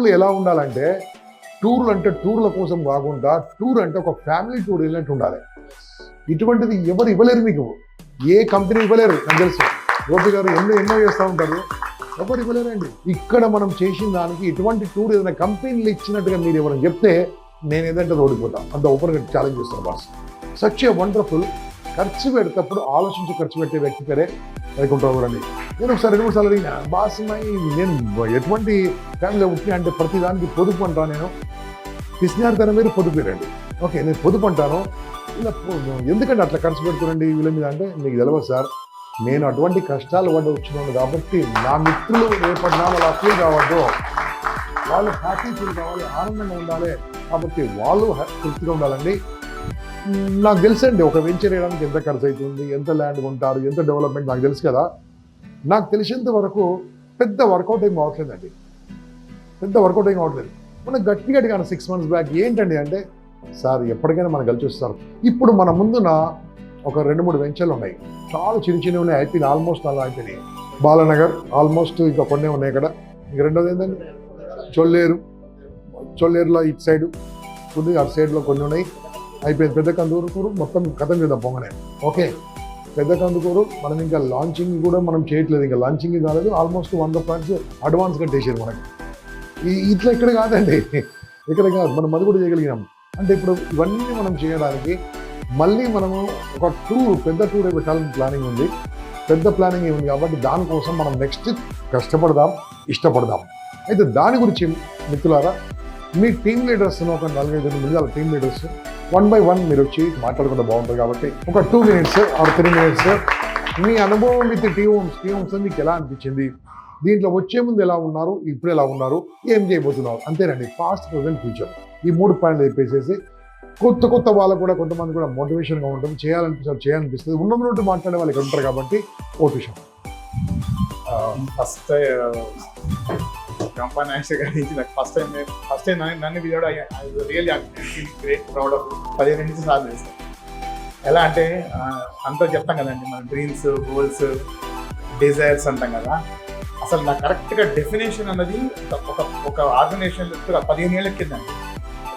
టూర్లు ఎలా ఉండాలంటే టూర్లు అంటే టూర్ల కోసం కాకుండా టూర్ అంటే ఒక ఫ్యామిలీ టూర్ వెళ్ళినట్టు ఉండాలి. ఇటువంటిది ఎవరు ఇవ్వలేరు మీకు, ఏ కంపెనీ ఇవ్వలేరు. నాకు తెలుసు గోపి గారు ఎన్నో చేస్తూ ఉంటారు, ఎవరు ఇవ్వలేరండి. ఇక్కడ మనం చేసిన దానికి ఇటువంటి టూర్ ఏదైనా కంపెనీలు ఇచ్చినట్టుగా మీరు ఎవరైనా చెప్తే నేను ఏదంటే ఓడిపోతాను. అంత ఓపెన్గా ఛాలెంజ్ చేస్తాను బాస్. Such a wonderful. ఖర్చు పెడేటప్పుడు ఆలోచించి ఖర్చు పెట్టే వ్యక్తి పేరే వైకుంఠరావు అండి. నేను ఒకసారి 2-3 సార్లు అడిగిన బాస్ నేను ఎటువంటి ఫ్యామిలీలో పుట్టినా అంటే ప్రతిదానికి పొదుపు అంటాను. నేను పిసినారితనం మీరు పొదుపు రండి. ఓకే నేను పొదుపు అంటాను, ఇలా ఎందుకంటే అట్లా ఖర్చు పెడుతుండండి వీళ్ళ మీద అంటే మీకు తెలియదు సార్, నేను అటువంటి కష్టాలు పడి వచ్చినాను కాబట్టి నా మిత్రులు రేపటి నాడు అలా ఫీల్ కావద్దు, వాళ్ళు హ్యాపీ ఫీల్ కావాలి, ఆనందంగా ఉండాలి. కాబట్టి వాళ్ళు తృప్తిగా ఉండాలండి. నాకు తెలుసండి ఒక వెంచర్ వేయడానికి ఎంత ఖర్చు అవుతుంది, ఎంత ల్యాండ్ కొంటారు, ఎంత డెవలప్మెంట్ నాకు తెలుసు కదా. నాకు తెలిసినంత వరకు పెద్ద వర్కౌట్ ఏం కావట్లేదండి, పెద్ద వర్కౌట్ ఏం కావట్లేదు. మనకు గట్టిగా 6 months బ్యాక్ ఏంటండి అంటే సార్ ఎప్పటికైనా మనకు కలిసి వస్తారు. ఇప్పుడు మన ముందున ఒక 2-3 వెంచర్లు ఉన్నాయి, చాలా చిన్నవి ఉన్నాయి, అయిపోయినాయి, ఆల్మోస్ట్ అలా అయిపోయినాయి. బాలానగర్ ఆల్మోస్ట్ ఇంకా కొన్ని ఉన్నాయి ఇక్కడ. ఇంక రెండోది ఏంటంటే చొల్లేరులో ఇటు సైడ్ ఉంది, అటు సైడ్లో కొన్ని ఉన్నాయి, అయిపోయింది. పెద్ద కందుకూరు మొత్తం కథం చేద్దాం పొంగనే. ఓకే పెద్ద కందుకూరు మనం ఇంకా లాంచింగ్ కూడా మనం చేయట్లేదు, ఇంకా లాంచింగ్ కాలేదు. ఆల్మోస్ట్ 100 ఫ్లాట్స్ అడ్వాన్స్ కట్టేసారు మనకి. ఇట్లా ఇక్కడ కాదండి, ఇక్కడ కాదు, మనం అది కూడా చేయగలిగినాం. అంటే ఇప్పుడు ఇవన్నీ మనం చేయడానికి మళ్ళీ మనము ఒక పెద్ద టూర్ పెట్టాలని ప్లానింగ్ ఉంది, పెద్ద ప్లానింగ్ ఉంది. కాబట్టి దానికోసం మనం నెక్స్ట్ కష్టపడదాం, ఇష్టపడదాం. అయితే దాని గురించి మిత్రులారా మీ టీమ్ లీడర్స్ ఒక 4-5 నిమిషాల టీమ్ లీడర్స్ 1 by 1 మీరు వచ్చి మాట్లాడుకుంటే బాగుంటుంది. కాబట్టి ఒక 2 minutes or 3 minutes మీ అనుభవం విత్ టీ హోమ్స్ మీకు ఎలా అనిపించింది, దీంట్లో వచ్చే ముందు ఎలా ఉన్నారు, ఇప్పుడు ఎలా ఉన్నారు, ఏం చేయబోతున్నారు, అంతేనండి. పాస్ట్, ప్రజెంట్, ఫ్యూచర్ ఈ 3 పాయింట్లు చెప్పేసేసి కొత్త వాళ్ళకు కూడా కొంతమంది కూడా మోటివేషన్గా ఉంటుంది, చేయాలనిపిస్తుంది. ఉన్నటువంటి మాట్లాడే వాళ్ళు ఇక్కడ ఉంటారు కాబట్టి ఓటు ఫస్ట్ కంపెనీ నాకు ఫస్ట్ టైం నన్ను video really great proud of 15 నుంచి సార్లు చేస్తాను. ఎలా అంటే అంతా చెప్తాం కదండి, మన డ్రీమ్స్, గోల్స్, డిజైర్స్ అంటాం కదా. అసలు నాకు కరెక్ట్గా డెఫినేషన్ అన్నది ఒక ఆర్గనైజేషన్ 15 ఏళ్ళ కిందండి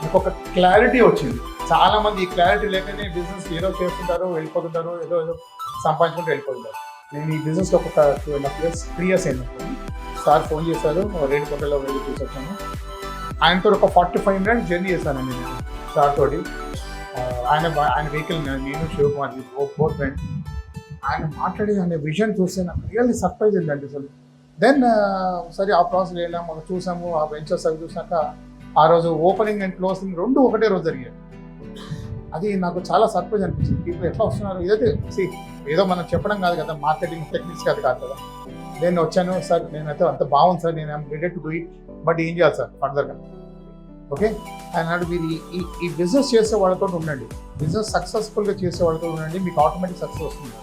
నాకు ఒక క్లారిటీ వచ్చింది. చాలా మంది ఈ క్లారిటీ లేకనే బిజినెస్ ఏదో చేస్తుంటారు, వెళ్ళిపోతుంటారు, ఏదో సంపాదించుకుంటూ వెళ్ళిపోతుంటారు. నేను ఈ బిజినెస్లో ఒక 3 years అయింది. సార్ ఫోన్ చేశారు, రేణిగుంటలో వెళ్ళి చూసొచ్చాను. ఆయనతో ఒక 45 minutes జర్నీ చేశానండి నేను సార్ తోటి. ఆయన వెహికల్ నేను శివకుమార్ బోత్ ఫ్రెండ్. ఆయన మాట్లాడేది అనే విజన్ చూస్తే నాకు రియల్లీ సర్ప్రైజ్ అయిందండి అసలు. దెన్ సరే ఆ ప్రాసెస్ వెళ్ళాము, మనం చూసాము, ఆ వెంచర్స్ అవి చూసాక ఆ రోజు ఓపెనింగ్ అండ్ క్లోజింగ్ 2 ఒకటే రోజు జరిగాయి. అది నాకు చాలా సర్ప్రైజ్ అనిపించింది. ఇప్పుడు ఎట్లా వస్తున్నారు, ఇదైతే ఏదో మనం చెప్పడం కాదు కదా, మార్కెటింగ్ టెక్నిక్స్ కాదు కదా. నేను వచ్చాను సార్, నేనైతే అంత బాగుంది సార్, నేను ready to do it, but ఏం చేయాలి సార్ ఫర్దర్గా. ఓకే అన్నాడు, మీరు ఈ బిజినెస్ చేసే వాళ్ళతో ఉండండి, బిజినెస్ సక్సెస్ఫుల్గా చేసే వాళ్ళతో ఉండండి, మీకు ఆటోమేటిక్ సక్సెస్ వస్తుంది.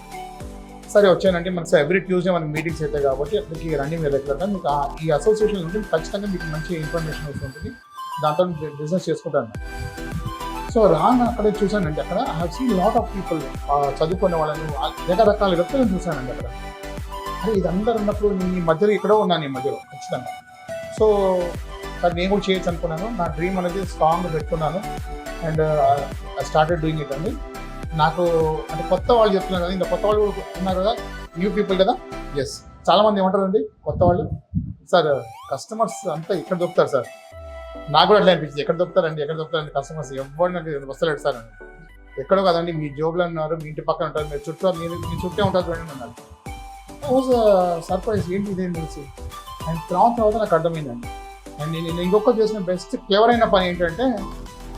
సరే వచ్చానంటే మనకి ఎవ్రీ ట్యూస్డే మనకి మీటింగ్స్ అవుతాయి కాబట్టి మీకు రన్నింగ్ రెగ్యులర్గా మీకు ఈ అసోసియేషన్ ఉంటుంది, ఖచ్చితంగా మీకు మంచి ఇన్ఫర్మేషన్ వస్తుంటుంది, దాంతో బిజినెస్ చేసుకుంటాను. సో అక్కడే చూశానండి, అక్కడ I have seen lot of people, చదువుకునే వాళ్ళను రకరకాల వ్యక్తులను చూశానండి అక్కడ. అరే ఇది అందరూ ఉన్నప్పుడు నేను ఈ మధ్యలో ఎక్కడో ఉన్నాను, ఈ మధ్యలో ఖచ్చితంగా. సో సార్ నేను కూడా చేయొచ్చు అనుకున్నాను, నా డ్రీమ్ అనేది స్ట్రాంగ్గా పెట్టుకున్నాను. And I started doing it అండి. నాకు అంటే కొత్త వాళ్ళు చెప్తున్నారు కదా, ఇంకా కొత్త వాళ్ళు ఉన్నారు కదా, న్యూ పీపుల్ కదా. ఎస్ చాలామంది ఏమంటారండి కొత్త వాళ్ళు, సార్ కస్టమర్స్ అంతా ఇక్కడ దొరుకుతారు సార్. నాకు కూడా అట్లా అనిపించింది, ఎక్కడ దొరుకుతారండి కస్టమర్స్, ఎవరినంటే వస్తలేడు సార్ అని. ఎక్కడో కదండి, మీ జోబులో ఉన్నారు, మీ ఇంటి పక్కన ఉంటారు, మీ చుట్టే ఉంటారు చూడండి అన్నారు. వాజ్ సర్ప్రైజ్, ఏంటి ఇదేం తెలిసి. అండ్ తర్వాత నాకు అర్థమైందండి. అండ్ నేను ఇంకొక చేసిన బెస్ట్ క్లెవర్ అయిన పని ఏంటంటే,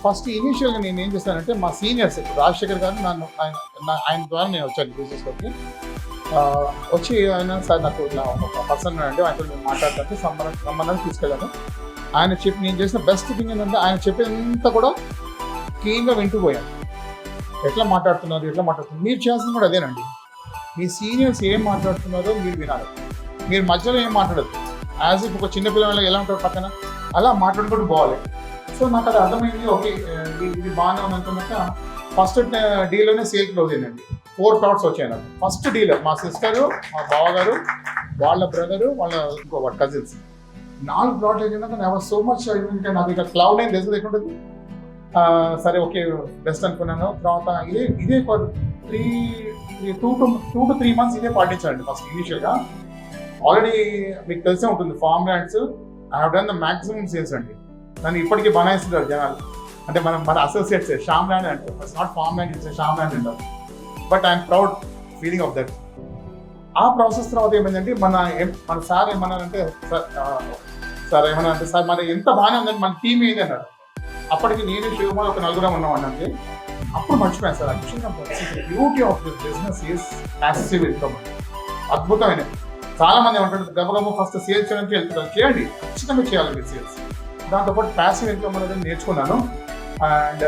ఫస్ట్ ఇనీషియల్గా నేను ఏం చేస్తానంటే మా సీనియర్స్ రాజశేఖర్ గారు నన్ను ఆయన ద్వారా నేను వచ్చాను బిజినెస్లోకి. వచ్చి ఆయన సార్ నాకు ఒక పర్సన్ అంటే ఆయనతో నేను మాట్లాడుతుంటే సంబంధాన్ని తీసుకెళ్ళాను. ఆయన నేను చేసిన బెస్ట్ థింగ్ ఏంటంటే ఆయన చెప్పేదంతా కూడా క్లీన్గా వింటూ పోయాను. ఎట్లా మాట్లాడుతున్నారు మీరు చేయాల్సింది కూడా అదేనండి. మీ సీనియర్స్ ఏం మాట్లాడుతున్నారో మీరు వినాలి, మీరు మధ్యలో ఏం మాట్లాడదు. యాజ్ ఇఫ్ ఒక చిన్న పిల్లలు ఎలా ఉంటారు పక్కన అలా మాట్లాడుకుంటూ పోవాలి. సో నాకు అది అర్థమైంది. ఓకే ఇది బాగానే ఉంది అనుకున్నాక ఫస్ట్ డీల్లోనే సేల్ క్లోజ్ అయిందండి. 4 plots వచ్చాయి నాకు. ఫస్ట్ డీలర్ మా సిస్టరు, మా బావగారు, వాళ్ళ బ్రదరు, వాళ్ళ ఇంకో కజిన్స్ 4 ప్లాట్లు అయినాక ఐ వాజ్ సో మచ్ నాకు ఇక క్లౌడ్ నైన్ తెలుసు ఎక్కడుంటుంది. సరే ఓకే బెస్ట్ అనుకున్నాను. తర్వాత ఇదే 2 to 3 months ఇదే పాటించాలండి ఫస్ట్ ఇనిషియల్గా. ఆల్రెడీ మీకు తెలిసే ఉంటుంది farm lands I have done the maximum sales అండి. నన్ను ఇప్పటికీ బనాయిస్తున్నారు జనాలు. అంటే మన అసోసియేట్స్ శ్యామ్ ల్యాండ్ అంటారు, it's not farm land, it's Shyam land అంటారు. But I'm proud feeling of that. ఆ ప్రాసెస్ తర్వాత ఏమైందంటే మన సార్ ఏమన్నారంటే సార్ ఏమన్నారంటే సార్ మరి ఎంత బాగానే ఉందంటే మన టీం ఏది అన్నారు. అప్పటికి నేను శివకుమార్ ఒక 4 ఉన్నాం అన్నది. అప్పుడు మర్చిపోయాను సార్ యాక్చువల్గా beauty of this business is passive income. అద్భుతమైనది. చాలా మంది ఏమంటారు గబగబా ఫస్ట్ సేల్స్ చేయడానికి వెళ్తున్నారు, చేయండి ఖచ్చితంగా చేయాలి మీరు సేల్స్. దాంతోపాటు ప్యాసివ్ ఇన్కమ్ అనేది నేర్చుకున్నాను. అండ్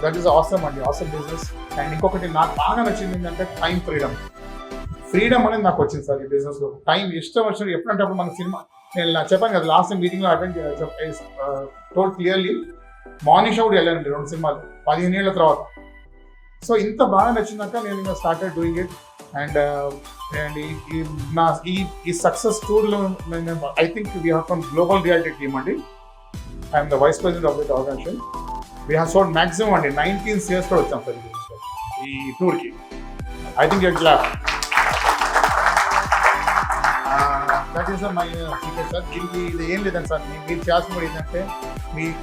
దట్ ఈస్ ఆసమ్ అండి, ఆసమ్ బిజినెస్. అండ్ ఇంకొకటి నాకు బాగా నచ్చింది ఏంటంటే టైం ఫ్రీడమ్ అనేది నాకు వచ్చింది సార్ ఈ బిజినెస్లో. టైం ఇష్టం వచ్చినప్పుడు ఎప్పుడంటే అప్పుడు మన సినిమా నేను చెప్పాను కదా లాస్ట్ టైం మీటింగ్లో attend told clearly morning show కూడా వెళ్ళానండి 2 సినిమాలు 15 ఏళ్ళ తర్వాత. సో ఇంత బాగా నచ్చినాక నేను ఇంకా స్టార్టెడ్ డూయింగ్ ఇట్. అండ్ ఈ సక్సెస్ టూర్లో I think we have from global reality team అండి. I'm the vice president of that organisation. We have sold maximum అండి 19 CRs కూడా వచ్చాం సార్ ఈ టూర్కి. ఐ థింక్ ఇట్లా that is my secret sir. దీనికి ఇది ఏం లేదండి సార్, మీరు చేయాల్సిన కూడా ఏంటంటే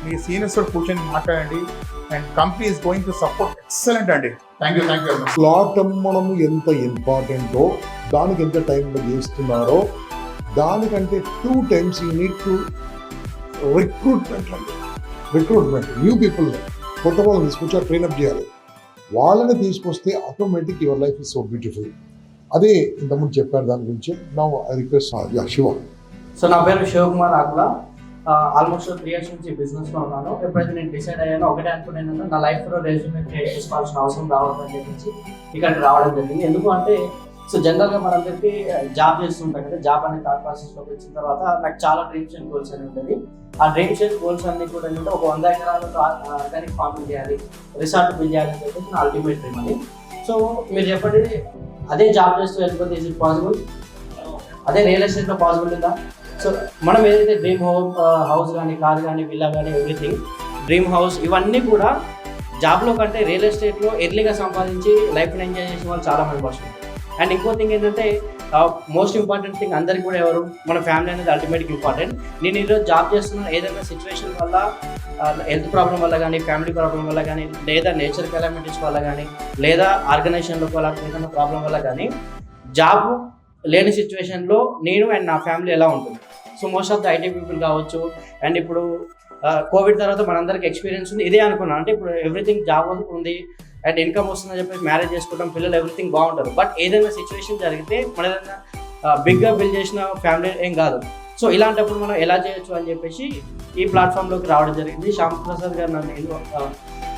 మీ సీనియర్స్ కూడా కూర్చొని మాట్లాడండి. And company is going to support excellent అండి. Thank you very much. Plot అమ్మడం ఎంత ఇంపార్టెంటో దానికి ఎంత టైంలో చేస్తున్నారో దానికంటే 2 times you need to recruitment new people, కొత్త వాళ్ళని తీసుకొచ్చి ట్రైనప్ చేయాలి. వాళ్ళని తీసుకొస్తే automatic your life is so beautiful. అదే ఇంతకుముందు చెప్పారు దాని గురించి. నా రిక్వెస్ట్ శివ. సో నా పేరు శివకుమార్ ఆకుల. ఆల్మోస్ట్ 3 years నుంచి బిజినెస్లో ఉన్నాను. ఎప్పుడైతే నేను డిసైడ్ అయ్యానో ఒకటే అనుకున్నాను, నా లైఫ్లో రెజ్యూమే క్రియేట్ చేసుకోవాల్సిన అవసరం రావడం చెప్పి ఇక్కడికి రావడం జరిగింది. ఎందుకు అంటే సో జనరల్గా మనందరికీ జాబ్ చేస్తుంటాం కదా, జాబ్ అనే థాట్ ప్రాసెస్లోకి వచ్చిన తర్వాత నాకు చాలా డ్రీమ్స్ అండ్ గోల్స్ అని ఉంటుంది. ఆ డ్రీమ్స్ అండ్ గోల్స్ అన్ని కూడా ఏంటంటే ఒక 100 ఎకరాలతో ఆర్గానిక్ ఫార్మింగ్ చేయాలి, రిసార్ట్ బిల్డ్ చేయాలని చెప్పేసి నా అల్టిమేట్ డ్రీమ్ అని. సో మీరు చెప్పండి, అదే జాబ్ చేస్తూ వెళ్ళిపోతే ఈజ్ ఇట్ పాసిబుల్? అదే రియల్ ఎస్టేట్లో పాసిబుల్ ఉందా? సో మనం ఏదైతే డ్రీమ్ హౌస్ కానీ, కార్ కానీ, విల్లా కానీ, ఎవ్రీథింగ్ డ్రీమ్ హౌస్ ఇవన్నీ కూడా జాబ్లో కంటే రియల్ ఎస్టేట్లో ఎర్లీగా సంపాదించి లైఫ్ని ఎంజాయ్ చేసే వాళ్ళు చాలా మంది వస్తుంది. అండ్ ఇంకో థింగ్ ఏంటంటే మోస్ట్ ఇంపార్టెంట్ థింగ్ అందరికి కూడా ఎవరు, మన ఫ్యామిలీ అనేది అల్టిమేట్గా ఇంపార్టెంట్. నేను ఈరోజు జాబ్ చేస్తున్న ఏదైనా సిచ్యువేషన్ వల్ల, హెల్త్ ప్రాబ్లం వల్ల కానీ, ఫ్యామిలీ ప్రాబ్లం వల్ల కానీ, లేదా నేచర్ కెలామిటీస్ వల్ల కానీ, లేదా ఆర్గనైజేషన్లో ఏదైనా ప్రాబ్లం వల్ల కానీ జాబ్ లేని సిచ్యువేషన్లో నేను అండ్ నా ఫ్యామిలీ ఎలా ఉంటుంది. So most of the IT people కావచ్చు. అండ్ ఇప్పుడు కోవిడ్ తర్వాత మనందరికి ఎక్స్పీరియన్స్ ఉంది. ఇదే అనుకున్నాను, అంటే ఇప్పుడు ఎవ్రీథింగ్ జాబ్ ఉంది అండ్ ఇన్కమ్ వస్తుందని చెప్పి మ్యారేజ్ చేసుకుంటాం, పిల్లలు ఎవ్రీథింగ్ బాగుంటారు. బట్ ఏదైనా సిచ్యువేషన్ జరిగితే మన ఏదైనా బిగ్గా బిల్డ్ చేసిన ఫ్యామిలీ ఏం కాదు. సో ఇలాంటప్పుడు మనం ఎలా చేయొచ్చు అని చెప్పేసి ఈ ప్లాట్ఫామ్లోకి రావడం జరిగింది. శ్యామ్ ప్రసాద్ గారు నన్ను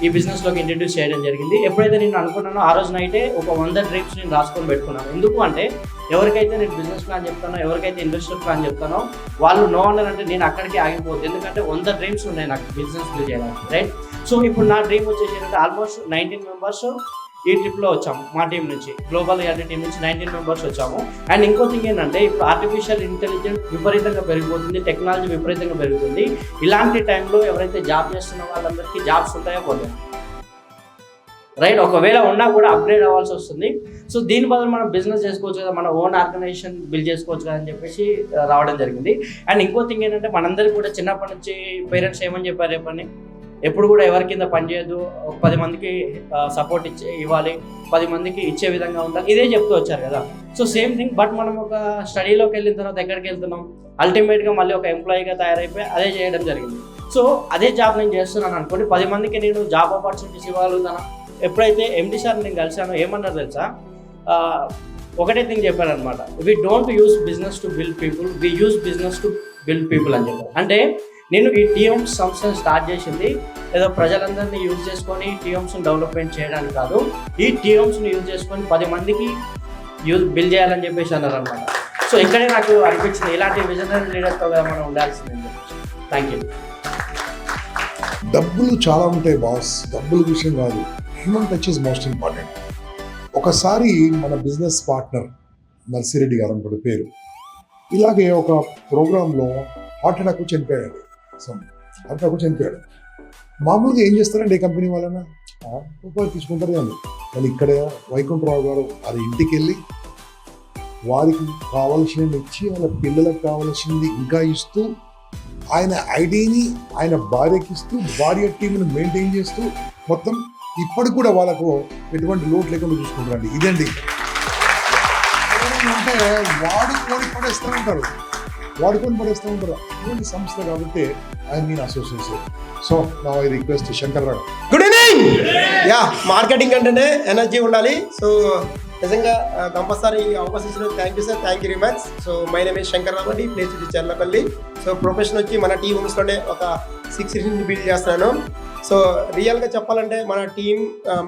ఈ బిజినెస్లోకి ఇంట్రడ్యూస్ చేయడం జరిగింది. ఎప్పుడైతే నేను అనుకున్నానో ఆ రోజు నైటే ఒక 100 డ్రీమ్స్ నేను రాసుకొని పెట్టుకున్నాను. ఎందుకు అంటే ఎవరికైతే నేను బిజినెస్ ప్లాన్ చెప్తానో, ఎవరికైతే ఇన్వెస్టర్ ప్లాన్ చెప్తానో వాళ్ళు నో అన్నారంటే నేను అక్కడికి ఆగిపోతుంది. ఎందుకంటే 100 డ్రీమ్స్ ఉన్నాయి నాకు బిజినెస్ బిల్డ్ చేయడానికి, రైట్? సో ఇప్పుడు నా డ్రీమ్ వచ్చేసి ఏంటంటే ఆల్మోస్ట్ 19 members ఈ ట్రిప్లో వచ్చాము. మా టీం నుంచి, గ్లోబల్ రియాలిటీ టీం నుంచి 19 members వచ్చాము. అండ్ ఇంకో థింగ్ ఏంటంటే ఇప్పుడు ఆర్టిఫిషియల్ ఇంటెలిజెన్స్ విపరీతంగా పెరిగిపోతుంది, టెక్నాలజీ విపరీతంగా పెరుగుతుంది. ఇలాంటి టైంలో ఎవరైతే జాబ్ చేస్తున్న వాళ్ళందరికీ జాబ్స్ ఉంటాయో పోతాయి, రైట్? ఒకవేళ ఉన్నా కూడా అప్గ్రేడ్ అవ్వాల్సి వస్తుంది. సో దీని బదులు మనం బిజినెస్ చేసుకోవచ్చు కదా, మన ఓన్ ఆర్గనైజేషన్ బిల్డ్ చేసుకోవచ్చు కదా అని చెప్పేసి రావడం జరిగింది. అండ్ ఇంకో థింగ్ ఏంటంటే మనందరికీ కూడా చిన్నప్పటి నుంచి పేరెంట్స్ ఏమని చెప్పారు చెప్పండి, ఎప్పుడు కూడా ఎవరి కింద పనిచేయద్దు, 10 మందికి సపోర్ట్ ఇవ్వాలి, 10 మందికి ఇచ్చే విధంగా ఉండాలి, ఇదే చెప్తూ వచ్చారు కదా. So same thing. బట్ మనం ఒక స్టడీలోకి వెళ్ళిన తర్వాత ఎక్కడికి వెళ్తున్నాం, అల్టిమేట్గా మళ్ళీ ఒక ఎంప్లాయీగా తయారైపోయి అదే చేయడం జరిగింది. సో అదే జాబ్ నేను చేస్తున్నాను అనుకోండి, 10 మందికి నేను జాబ్ ఆపర్చునిటీస్ ఇవ్వగలుగుతాను. ఎప్పుడైతే ఎండి సార్ నేను కలిసానో ఏమన్నారు తెలుసా, ఒకటే థింగ్ చెప్పారనమాట, we don't use business to build people, we use business to build people అని చెప్పారు. అంటే నేను ఈ టీఎమ్స్ సంస్థను స్టార్ట్ చేసింది ఏదో ప్రజలందరినీ యూజ్ చేసుకొని టీఎమ్స్ని డెవలప్మెంట్ చేయడానికి కాదు, ఈ టీఎమ్స్ని యూజ్ చేసుకొని 10 మందికి బిల్డ్ చేయాలని చెప్పేసి అన్నారు అనమాట. సో ఇక్కడే నాకు అనిపించింది ఇలాంటి విజనరీ లీడర్తో మనం ఉండాల్సిందని చెప్పేసి. Thank you. డబ్బులు చాలా ఉంటాయి బాస్, డబ్బుల విషయం కాదు, human touch is most important. ఒకసారి మన బిజినెస్ పార్ట్నర్ నర్సిరెడ్డి గారు అనుకోండి పేరు, ఇలాగే ఒక ప్రోగ్రాంలో హార్ట్ అటాక్ చనిపోయాడు. సో హార్ట్ అటాక్ చనిపోయాడు. మామూలుగా ఏం చేస్తారండి ఏ కంపెనీ వాళ్ళైనా రూపాయలు తీసుకుంటారు కానీ వాళ్ళు ఇక్కడ వైకుంఠరావు గారు వారి ఇంటికి వెళ్ళి వారికి కావాల్సినవి ఇచ్చి వాళ్ళ పిల్లలకు కావాల్సింది ఇంకా ఇస్తూ ఆయన ఐడిని ఆయన భార్యకి ఇస్తూ భార్య టీంని మెయింటైన్ చేస్తూ మొత్తం ఇప్పటికి కూడా వాళ్ళకు ఎటువంటి లోటు లేకుండా చూసుకుంటారండి. ఇదండి అంటే వాడుకొని పడేస్తూ ఉంటారు ఇటువంటి సంస్థ కాబట్టి ఐ మీన్ అసోసియేషన్. సో నా I request Shankar Rao. Good evening. Yeah, marketing అంటేనే ఎనర్జీ ఉండాలి. సో నిజంగా కంపల్సరీ అవకాశం ఇచ్చిన thank you sir, thank you very much. So my name is Shankar Rao అండి, ప్లేస్ వచ్చి చెర్లపల్లి. సో ప్రొఫెషన్ వచ్చి మన టీమ్ హోమ్స్లోనే ఒక 6 years బిల్డ్ చేస్తున్నాను. సో రియల్గా చెప్పాలంటే మన టీం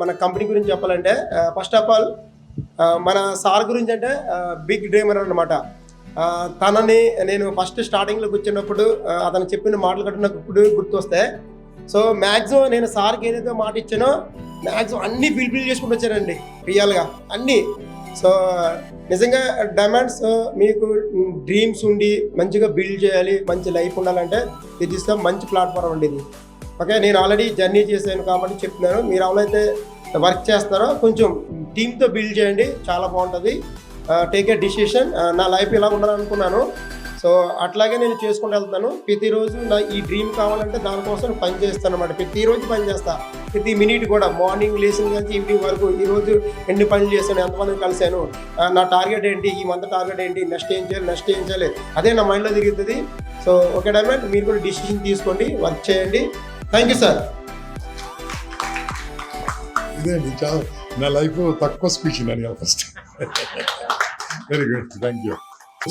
మన కంపెనీ గురించి చెప్పాలంటే ఫస్ట్ ఆఫ్ ఆల్ మన సార్ గురించి అంటే బిగ్ డ్రీమర్ అనమాట. తనని నేను ఫస్ట్ స్టార్టింగ్లో కూర్చున్నప్పుడు అతను చెప్పిన మాటలు కట్టిన ఇప్పుడు గుర్తొస్తే, సో మ్యాక్సిమం నేను సార్కి ఏదైతే మాట ఇచ్చానో మ్యాక్సిమం అన్నీ ఫిల్ఫిల్ చేసుకుంటూ వచ్చానండి రియల్గా అన్నీ. సో నిజంగా డైమండ్స్ మీకు డ్రీమ్స్ ఉండి మంచిగా బిల్డ్ చేయాలి, మంచి లైఫ్ ఉండాలంటే ఇది ఇస్తే మంచి ప్లాట్ఫామ్ అండి ఇది. ఓకే, నేను ఆల్రెడీ జర్నీ చేశాను కాబట్టి చెప్తున్నాను. మీరు ఎవరైతే వర్క్ చేస్తారో కొంచెం టీమ్తో బిల్డ్ చేయండి, చాలా బాగుంటుంది. Take a decision. నా లైఫ్ ఇలా ఉండాలనుకున్నాను, సో అట్లాగే నేను చేసుకుంటూ వెళ్తాను. ప్రతిరోజు నా ఈ డ్రీమ్ కావాలంటే దానికోసం పని చేస్తాను అనమాట. ప్రతిరోజు పని చేస్తా, ప్రతి మినిట్ కూడా, మార్నింగ్ లేచిన నుంచి ఈవినింగ్ వరకు ఈరోజు ఎన్ని పనులు చేశాను, ఎంతమందిని కలిశాను, నా టార్గెట్ ఏంటి, ఈ మంత్ టార్గెట్ ఏంటి, నెక్స్ట్ ఏం చేయాలి అదే నా మైండ్లో తిరుగుతుంది. సో ఓకే డైమండ్, మీరు కూడా డిసిషన్ తీసుకోండి, వర్క్ చేయండి. Thank you sir. ఇదేండి చాలా నా లైఫ్ తక్కువ స్పీచ్ అని first. Very good, thank you.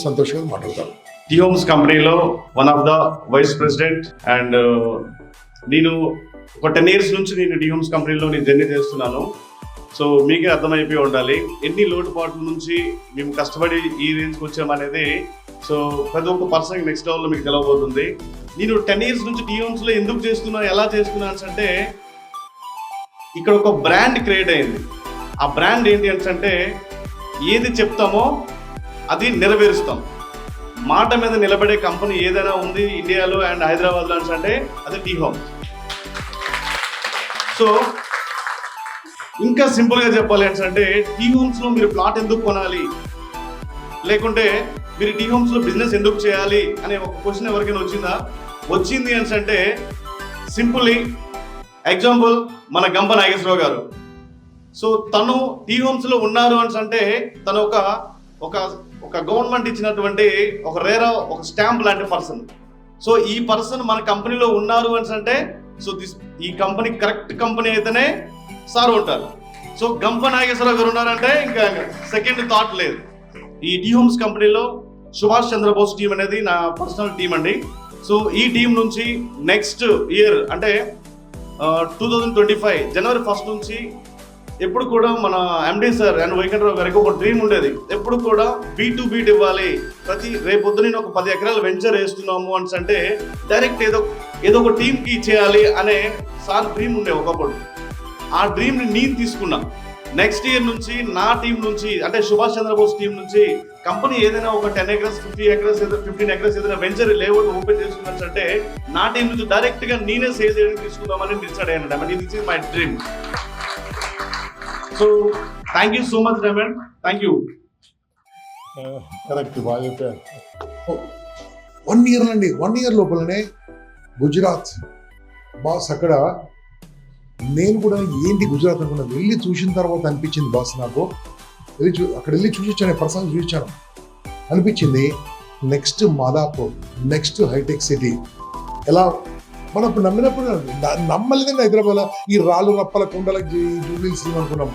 సంతోషంగా మాట్లాడతాను. టీ హోమ్స్ కంపెనీలో one of the vice president and నేను ఒక 10 years నుంచి నేను టీ హోమ్స్ కంపెనీలో నేను జర్నీ చేస్తున్నాను. సో మీకే అర్థమైపోయి ఉండాలి ఎన్ని లోటుపాట్ల నుంచి మేము కష్టపడి ఈ రేంజ్కి వచ్చామనేది. సో ప్రతి ఒక్క పర్సన్ నెక్స్ట్ లెవెల్లో మీకు తెలవబోతుంది. నేను 10 years నుంచి టీ హోమ్స్లో ఎందుకు చేస్తున్నా, ఎలా చేస్తున్నాను అంటే ఇక్కడ ఒక బ్రాండ్ క్రియేట్ అయింది. ఆ బ్రాండ్ ఏంటి అంటే ఏది చెప్తామో అది నెరవేరుస్తాం. మాట మీద నిలబడే కంపెనీ ఏదైనా ఉంది ఇండియాలో అండ్ హైదరాబాద్లో అంటే అది టీ హోమ్స్. సో ఇంకా సింపుల్గా చెప్పాలి అంటే టీ హోమ్స్లో మీరు ప్లాట్ ఎందుకు కొనాలి, లేకుంటే మీరు టీ హోమ్స్లో బిజినెస్ ఎందుకు చేయాలి అనే ఒక క్వశ్చన్ ఎవరికైనా వచ్చింది అంటే సింపుల్లీ ఎగ్జాంపుల్ మన గంప నాగేశ్వరరావు గారు. సో తను టీ హోమ్స్లో ఉన్నారు అంటే తను ఒక గవర్నమెంట్ ఇచ్చినటువంటి ఒక ఒక స్టాంప్ లాంటి పర్సన్. సో ఈ పర్సన్ మన కంపెనీలో ఉన్నారు అంటే సో ఈ కంపెనీ కరెక్ట్ కంపెనీ అయితేనే సార్ ఉంటారు. సో గంప నాగేశ్వరరావు గారు ఉన్నారంటే ఇంకా సెకండ్ థాట్ లేదు. ఈ టీ హోమ్స్ కంపెనీలో సుభాష్ చంద్రబోస్ టీం అనేది నా పర్సనల్ టీం అండి. సో ఈ టీం నుంచి నెక్స్ట్ ఇయర్ అంటే 2025 January 1st నుంచి ఎప్పుడు కూడా మన ఎండి సార్ అండ్ వైకుంఠరావు గారికి ఒక డ్రీమ్ ఉండేది. ఎప్పుడు కూడా B2B ఇవ్వాలి. రేపొద్దు నేను ఒక 10 acres వెంచర్ వేస్తున్నాము అంటే డైరెక్ట్ ఏదో ఒక టీంకి ఇచ్చేయాలి అనే సార్ డ్రీమ్ ఉండే ఒకప్పుడు. ఆ డ్రీమ్ని నేను తీసుకున్నా. నెక్స్ట్ ఇయర్ నుంచి నా టీం నుంచి అంటే సుభాష్ చంద్రబోస్ టీం నుంచి కంపెనీ ఏదైనా ఒక 10 acres 15 acres ఏదైనా వెంచర్ లేఅవుట్ ఓపెన్ చేసుకున్నట్టు అంటే నా టీం నుంచి డైరెక్ట్గా నేనే సేల్ చేయడానికి తీసుకుందామని డిసైడ్ అయ్యాను. Diamond, this is my dream. So thank you so much diamond, thank you. Correct, బాగా చెప్పారు. 1 year అండి, 1 year లోపలనే గుజరాత్ బాస్. అక్కడ నేను కూడా ఏంటి గుజరాత్ అనుకున్నా, వెళ్ళి చూసిన తర్వాత అనిపించింది బాస్, నాకు అక్కడ వెళ్ళి చూసొచ్చాను, పర్సనల్ చూపించాను, అనిపించింది నెక్స్ట్ మాదాపూర్, నెక్స్ట్ హైటెక్ సిటీ. ఎలా మనం ఇప్పుడు నమ్మలేదండి హైదరాబాద్లో ఈ రాళ్ళు రప్పల కుండల జూబ్లీస్ అనుకున్నాం.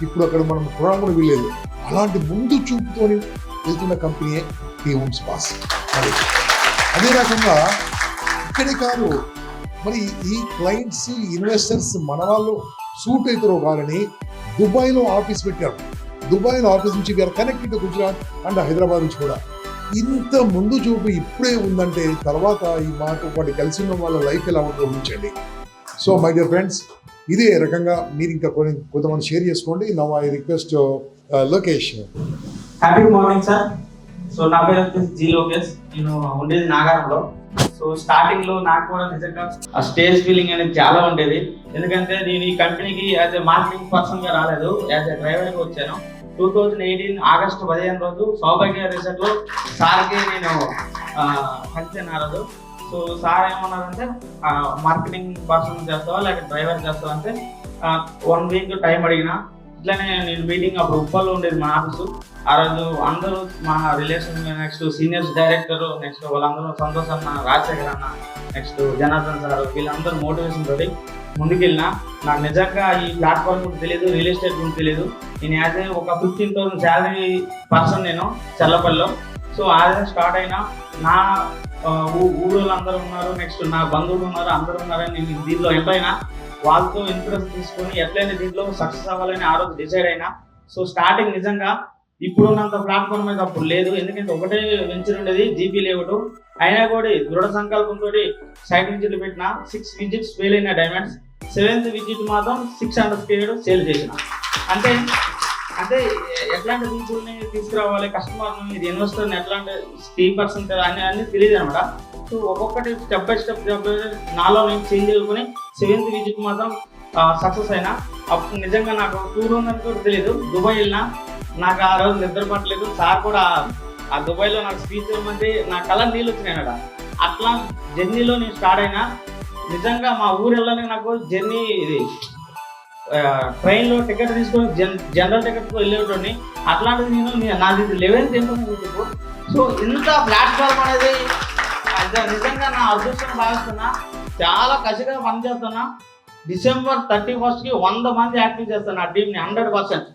ఇప్పుడు అక్కడ మనం కూడా వెళ్ళలేదు. అలాంటి ముందు చూపుతో వెళ్తున్న కంపెనీయే టీ హోమ్స్ బాస్. అదే రకంగా ఇక్కడే కాదు, మరి ఈ క్లయింట్స్ ఇన్వెస్టర్స్ మన వాళ్ళు సూట్ అవుతారో కాదని దుబాయ్లో ఆఫీస్ పెట్టారు. దుబాయ్లో ఆఫీస్ నుంచి we're connected Gujarat and Hyderabad నుంచి కూడా. ఇంత ముందు చూపు ఇప్పుడే ఉందంటే తర్వాత ఈ మాతో పాటు కలిసి ఉన్న వాళ్ళ లైఫ్ ఎలా ఉంటుందో ఊహించండి. సో మై డియర్ ఫ్రెండ్స్, ఇదే రకంగా మీరు ఇంకా కొంతమంది షేర్ చేసుకోండి. Now I request Lokesh. Happy morning sir. So నా పేరు వచ్చేసి జి లోకేష్. నేను ఉండేది నాగారంలో. సో స్టార్టింగ్ లో నాకు కూడా నిజంగా ఆ స్టేజ్ ఫీలింగ్ అనేది చాలా ఉండేది. ఎందుకంటే నేను ఈ కంపెనీకి యాజ్ ఎ మార్కెటింగ్ పర్సన్ గా రాలేదు, యాజ్ ఎ డ్రైవర్ గా వచ్చాను. 2018 ఆగస్టు 15 రోజు సౌభాగ్య రిసార్ట్ లో సార్కి నేను కలిసాను ఆ రోజు. సో సార్ ఏమన్నారంటే మార్కెటింగ్ పర్సన్ చేస్తావా లేక డ్రైవర్ చేస్తావా అంటే 1 వీక్ టైం అడిగిన. ఇట్లానే నేను మీటింగ్ అప్పుడు ఉప్పల్లో ఉండేది మా ఆఫీసు. ఆ రోజు అందరూ మా relation, next seniors director, next వాళ్ళందరూ సంతోష్ అన్న, రాజశేఖర్ అన్న, నెక్స్ట్ జనార్దన్ సార్, వీళ్ళందరూ మోటివేషన్ తోటి ముందుకెళ్ళిన. నాకు నిజంగా ఈ ప్లాట్ఫామ్ గురించి తెలియదు, రియల్ ఎస్టేట్ గురించి తెలియదు. నేను యాజ్ ఒక 15,000 శాలరీ పర్సన్ నేను చల్లపల్లిలో. సో అదే స్టార్ట్ అయినా నా ఊళ్ళో అందరూ ఉన్నారు, నెక్స్ట్ నా బంధువులు ఉన్నారు, అందరూ ఉన్నారని నేను దీంట్లో ఎంటర్ అయినా. వాళ్ళతో ఇంట్రెస్ట్ తీసుకొని ఎట్లయినా దీంట్లో సక్సెస్ అవ్వాలని ఆ రోజు డిసైడ్ అయినా. సో స్టార్టింగ్ నిజంగా ఇప్పుడున్నంత ప్లాట్ఫామ్ అయితే అప్పుడు లేదు. ఎందుకంటే ఒకటే వెంచర్ ఉండేది, జీపీ లేఅవుట్. అయినా కూడా దృఢ సంకల్పంతో సైట్ విజిట్లు పెట్టిన. 6 విజిట్స్ ఫెయిల్ అయిన డైమండ్స్, 7th విజిట్ మాత్రం 600 స్క్వేర్ సేల్ చేసిన. అంటే అంటే ఎట్లాంటి పీపుల్ని తీసుకురావాలి, కస్టమర్ని, ఇది ఇన్వెస్టర్ని, ఎట్లాంటి స్పీకర్స్ అన్ని తెలియదు అనమాట. సో ఒక్కొక్కటి స్టెప్ బై స్టెప్ నాలో నేను చేంజ్ చేసుకుని 7th విజిట్ మాత్రం సక్సెస్ అయినా. అప్పుడు నిజంగా నాకు టూర్ ఉందని కూడా తెలియదు. దుబాయ్ వెళ్ళినా, నాకు ఆ రోజు నిద్ర పట్టలేదు. సార్ కూడా ఆ దుబాయ్లో నాకు స్పీచ్ ఇవ్వమంటే నా కళ్ళ నీళ్ళు వచ్చినాయి అన్నమాట. అట్లా జర్నీలో నేను స్టార్ట్ అయినా. నిజంగా మా ఊరు వెళ్ళడానికి నాకు జర్నీ ఇది ట్రైన్లో టికెట్ తీసుకొని జనరల్ టికెట్తో వెళ్ళేటోడిని. అట్లాంటిది నేను నాది 11th ఏంటో చెప్పు. సో ఇంత ప్లాట్ఫామ్ అనేది నిజంగా నా అదృష్టం భావిస్తున్నా. చాలా కసిగా పనిచేస్తున్నా. December 31st 100 మంది యాక్టివ్ చేస్తాను ఆ టీంని, 100%.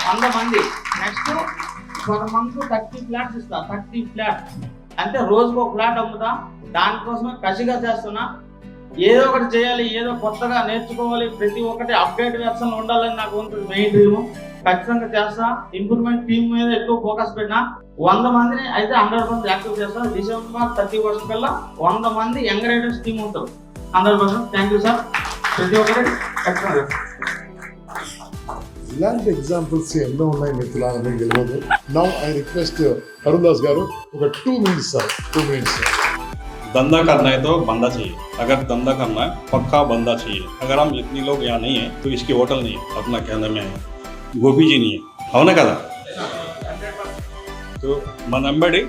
100 మంది. నెక్స్ట్ 1 మంత్ 30 ఫ్లాట్స్ ఇస్తా. 30 ఫ్లాట్స్ అంటే రోజుకు ఒక ఫ్లాట్ అమ్ముతా. దానికోసమే కసిగా చేస్తున్నా. ఏదో ఒకటి చేయాలి, ఏదో కొత్తగా నేర్చుకోవాలి, ప్రతి ఒక్కటి అప్డేట్ వెర్షన్ ఉండాలని నాకు ఉంటుంది మెయిన్ డ్రీమ్. ఖచ్చితంగా చేస్తా. ఇంప్రూవ్మెంట్ టీం మీద ఎక్కువ ఫోకస్ పెట్టినా. 100 మందిని అయితే 100% యాక్టివ్ చేస్తా. December 31st కల్లా 100 మంది యంగ్ రైడర్స్ టీం ఉంటారు 100%. Thank you sir. ప్రతి ఒక్కటి ఖచ్చితంగా. ఇలాంటి ఎగ్జాంపుల్స్ ఎన్నో ఉన్నాయి మిత్రులు, మీకు తెలియదు. నౌ ఐ రిక్వెస్ట్ अरुण दास గారు ఒక 2 minutes సార్, 2 minutes. धंधा करना है तो बंदा चाहिए. अगर धंधा करना है पक्का बंदा चाहिए. अगर हम इतने लोग यहाँ नहीं है तो इसकी होटल नहीं है. अपना क्या नाम है, गोपी जी नहीं है, అవునా కదా? సో మన వెంబడి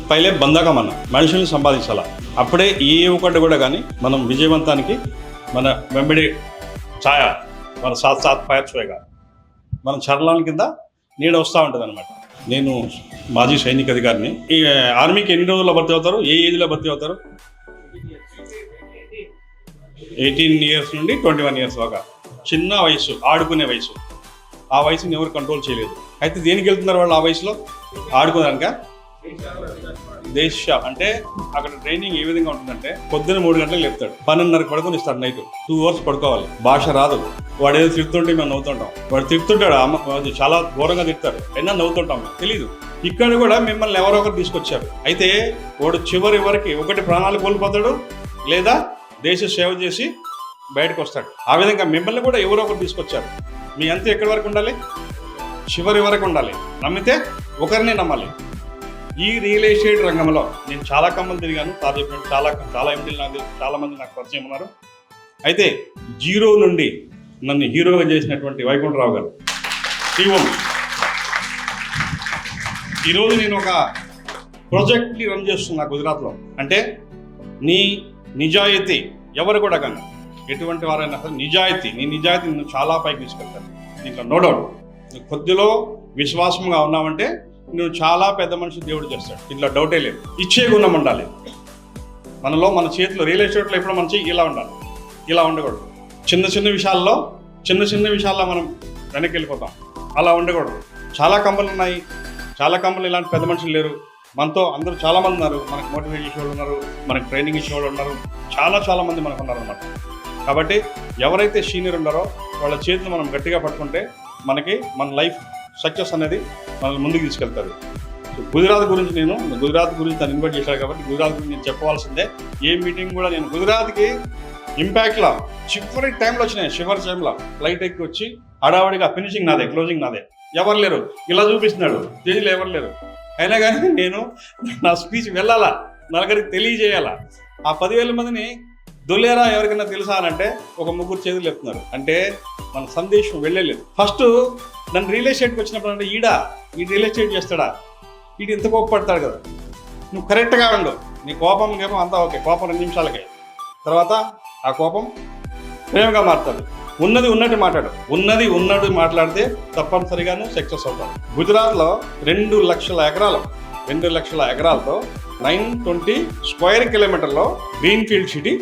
పైలే బందాగా మనుషుల్ని సంపాదించాలా. అప్పుడే ఏ ఒకటి కూడా కానీ మనం విజయవంతానికి మన వెంబడి ఛాయ మన సాత్ పైర్ చూయగా మన చర్లాల కింద నీడ వస్తూ ఉంటుంది అనమాట. నేను మాజీ సైనిక అధికారిని. ఈ ఆర్మీకి ఎన్ని రోజుల్లో భర్తీ అవుతారు, ఏ ఏజ్లో భర్తీ అవుతారు? 18 years నుండి 21 years దాకా. చిన్న వయసు, ఆడుకునే వయసు. ఆ వయసుని ఎవరు కంట్రోల్ చేయలేదు. అయితే దేనికి వెళ్తున్నారు వాళ్ళు ఆ వయసులో? ఆడుకోదానిక. దేశ అంటే అక్కడ ట్రైనింగ్ ఏ విధంగా ఉంటుందంటే పొద్దున్న 3 గంటలకు లేపుతాడు, 12:30 పడుకొని ఇస్తాడు. నైట్ 2 hours పడుకోవాలి. భాష రాదు. వాడు ఏదో తిడుతుంటే మేము నవ్వుతుంటాం. వాడు తిడుతుంటాడు, అమ్మ చాలా ఘోరంగా తిడతాడు, అయినా నవ్వుతుంటాం. తెలీదు. ఇక్కడ కూడా మిమ్మల్ని ఎవరో ఒకరు తీసుకొచ్చారు. అయితే వాడు చివరి వరకు ఒకటి ప్రాణాలు కోల్పోతాడు, లేదా దేశ సేవ చేసి బయటకు వస్తాడు. ఆ విధంగా మిమ్మల్ని కూడా ఎవరో ఒకరు తీసుకొచ్చారు. మీ అంతా ఎక్కడి వరకు ఉండాలి? చివరి వరకు ఉండాలి. నమ్మితే ఒకరినే నమ్మాలి. ఈ రియల్ ఎస్టేట్ రంగంలో నేను చాలా కంపెనీలు తిరిగాను. చాలా ఎంపీలు నాకు చాలా మంది నాకు పరిచయం ఉన్నారు. అయితే జీరో నుండి నన్ను హీరోగా చేసినటువంటి వైకుంఠరావు గారు టీవం. ఈరోజు నేను ఒక ప్రాజెక్ట్ని రన్ చేస్తున్నా గుజరాత్లో. అంటే నీ నిజాయితీ ఎవరు కూడా కానీ ఎటువంటి వారైనా సరే నీ నిజాయితీ నిన్ను చాలా పైకి తీసుకెళ్తాను. దీంట్లో నో డౌట్. నువ్వు కొద్దిలో విశ్వాసంగా ఉన్నావంటే నువ్వు చాలా పెద్ద మనిషి దేవుడు చేస్తాడు. దీంట్లో డౌటే లేదు. ఇచ్చే గుణం ఉండాలి మనలో. మన చేతిలో రియల్ ఎస్టేట్లో ఎప్పుడు మన చెయ్యి ఇలా ఉండాలి, ఇలా ఉండకూడదు. చిన్న చిన్న విషయాల్లో మనం వెనక్కి వెళ్ళిపోతాం. అలా ఉండకూడదు. చాలా కంపెనీలు ఉన్నాయి, చాలా కంపెనీలు ఇలాంటి పెద్ద మనుషులు లేరు. మనతో అందరూ చాలామంది ఉన్నారు. మనకు మోటివేట్ చేసేవాళ్ళు ఉన్నారు, మనకు ట్రైనింగ్ ఇచ్చేవాళ్ళు ఉన్నారు, చాలా మంది మనకు ఉన్నారు అన్నమాట. కాబట్టి ఎవరైతే సీనియర్ ఉన్నారో వాళ్ళ చేతులు మనం గట్టిగా పట్టుకుంటే మన లైఫ్ సక్సెస్ అనేది మనల్ని ముందుకు తీసుకెళ్తారు. గుజరాత్ గురించి తను ఇన్వైట్ చేశాడు కాబట్టి గుజరాత్ గురించి నేను చెప్పవలసిందే. ఏ మీటింగ్ కూడా నేను గుజరాత్కి ఇంపాక్ట్లో చివరి టైంలో వచ్చినాయి. చివరి టైంలో ఫ్లైట్ ఎక్కి వచ్చి హడావడిగా ఫినిషింగ్ నాదే, క్లోజింగ్ నాదే. ఎవరు లేరు, ఇలా చూపిస్తున్నాడు, స్టేజ్లో ఎవరు లేరు. అయినా కానీ నేను నా స్పీచ్ వెళ్ళాలా, నలుగురికి తెలియజేయాలా. ఆ 10,000 మందిని దొలేరా ఎవరికైనా తెలుసా అని అంటే ఒక ముగ్గురు చేతులు చెప్తున్నారు. అంటే మన సందేశం వెళ్ళలేదు. ఫస్ట్ నన్ను రియల్ ఎస్టేట్కి వచ్చినప్పుడు అంటే ఈ రియల్ ఎస్టేట్ చేస్తాడా, వీడు ఇంత కోపపడతాడు కదా, నువ్వు కరెక్ట్గా ఉండు, నీ కోపం అంతా ఓకే, కోపం 2 నిమిషాలకే, తర్వాత ఆ కోపం ప్రేమగా మారుతుంది. ఉన్నది ఉన్నట్టు మాట్లాడు, ఉన్నది ఉన్నట్టు మాట్లాడితే తప్పనిసరిగాను సక్సెస్ అవుతాడు. గుజరాత్లో 2 లక్షల ఎకరాలతో 920 స్క్వేర్ కిలోమీటర్లో గ్రీన్ ఫీల్డ్ సిటీ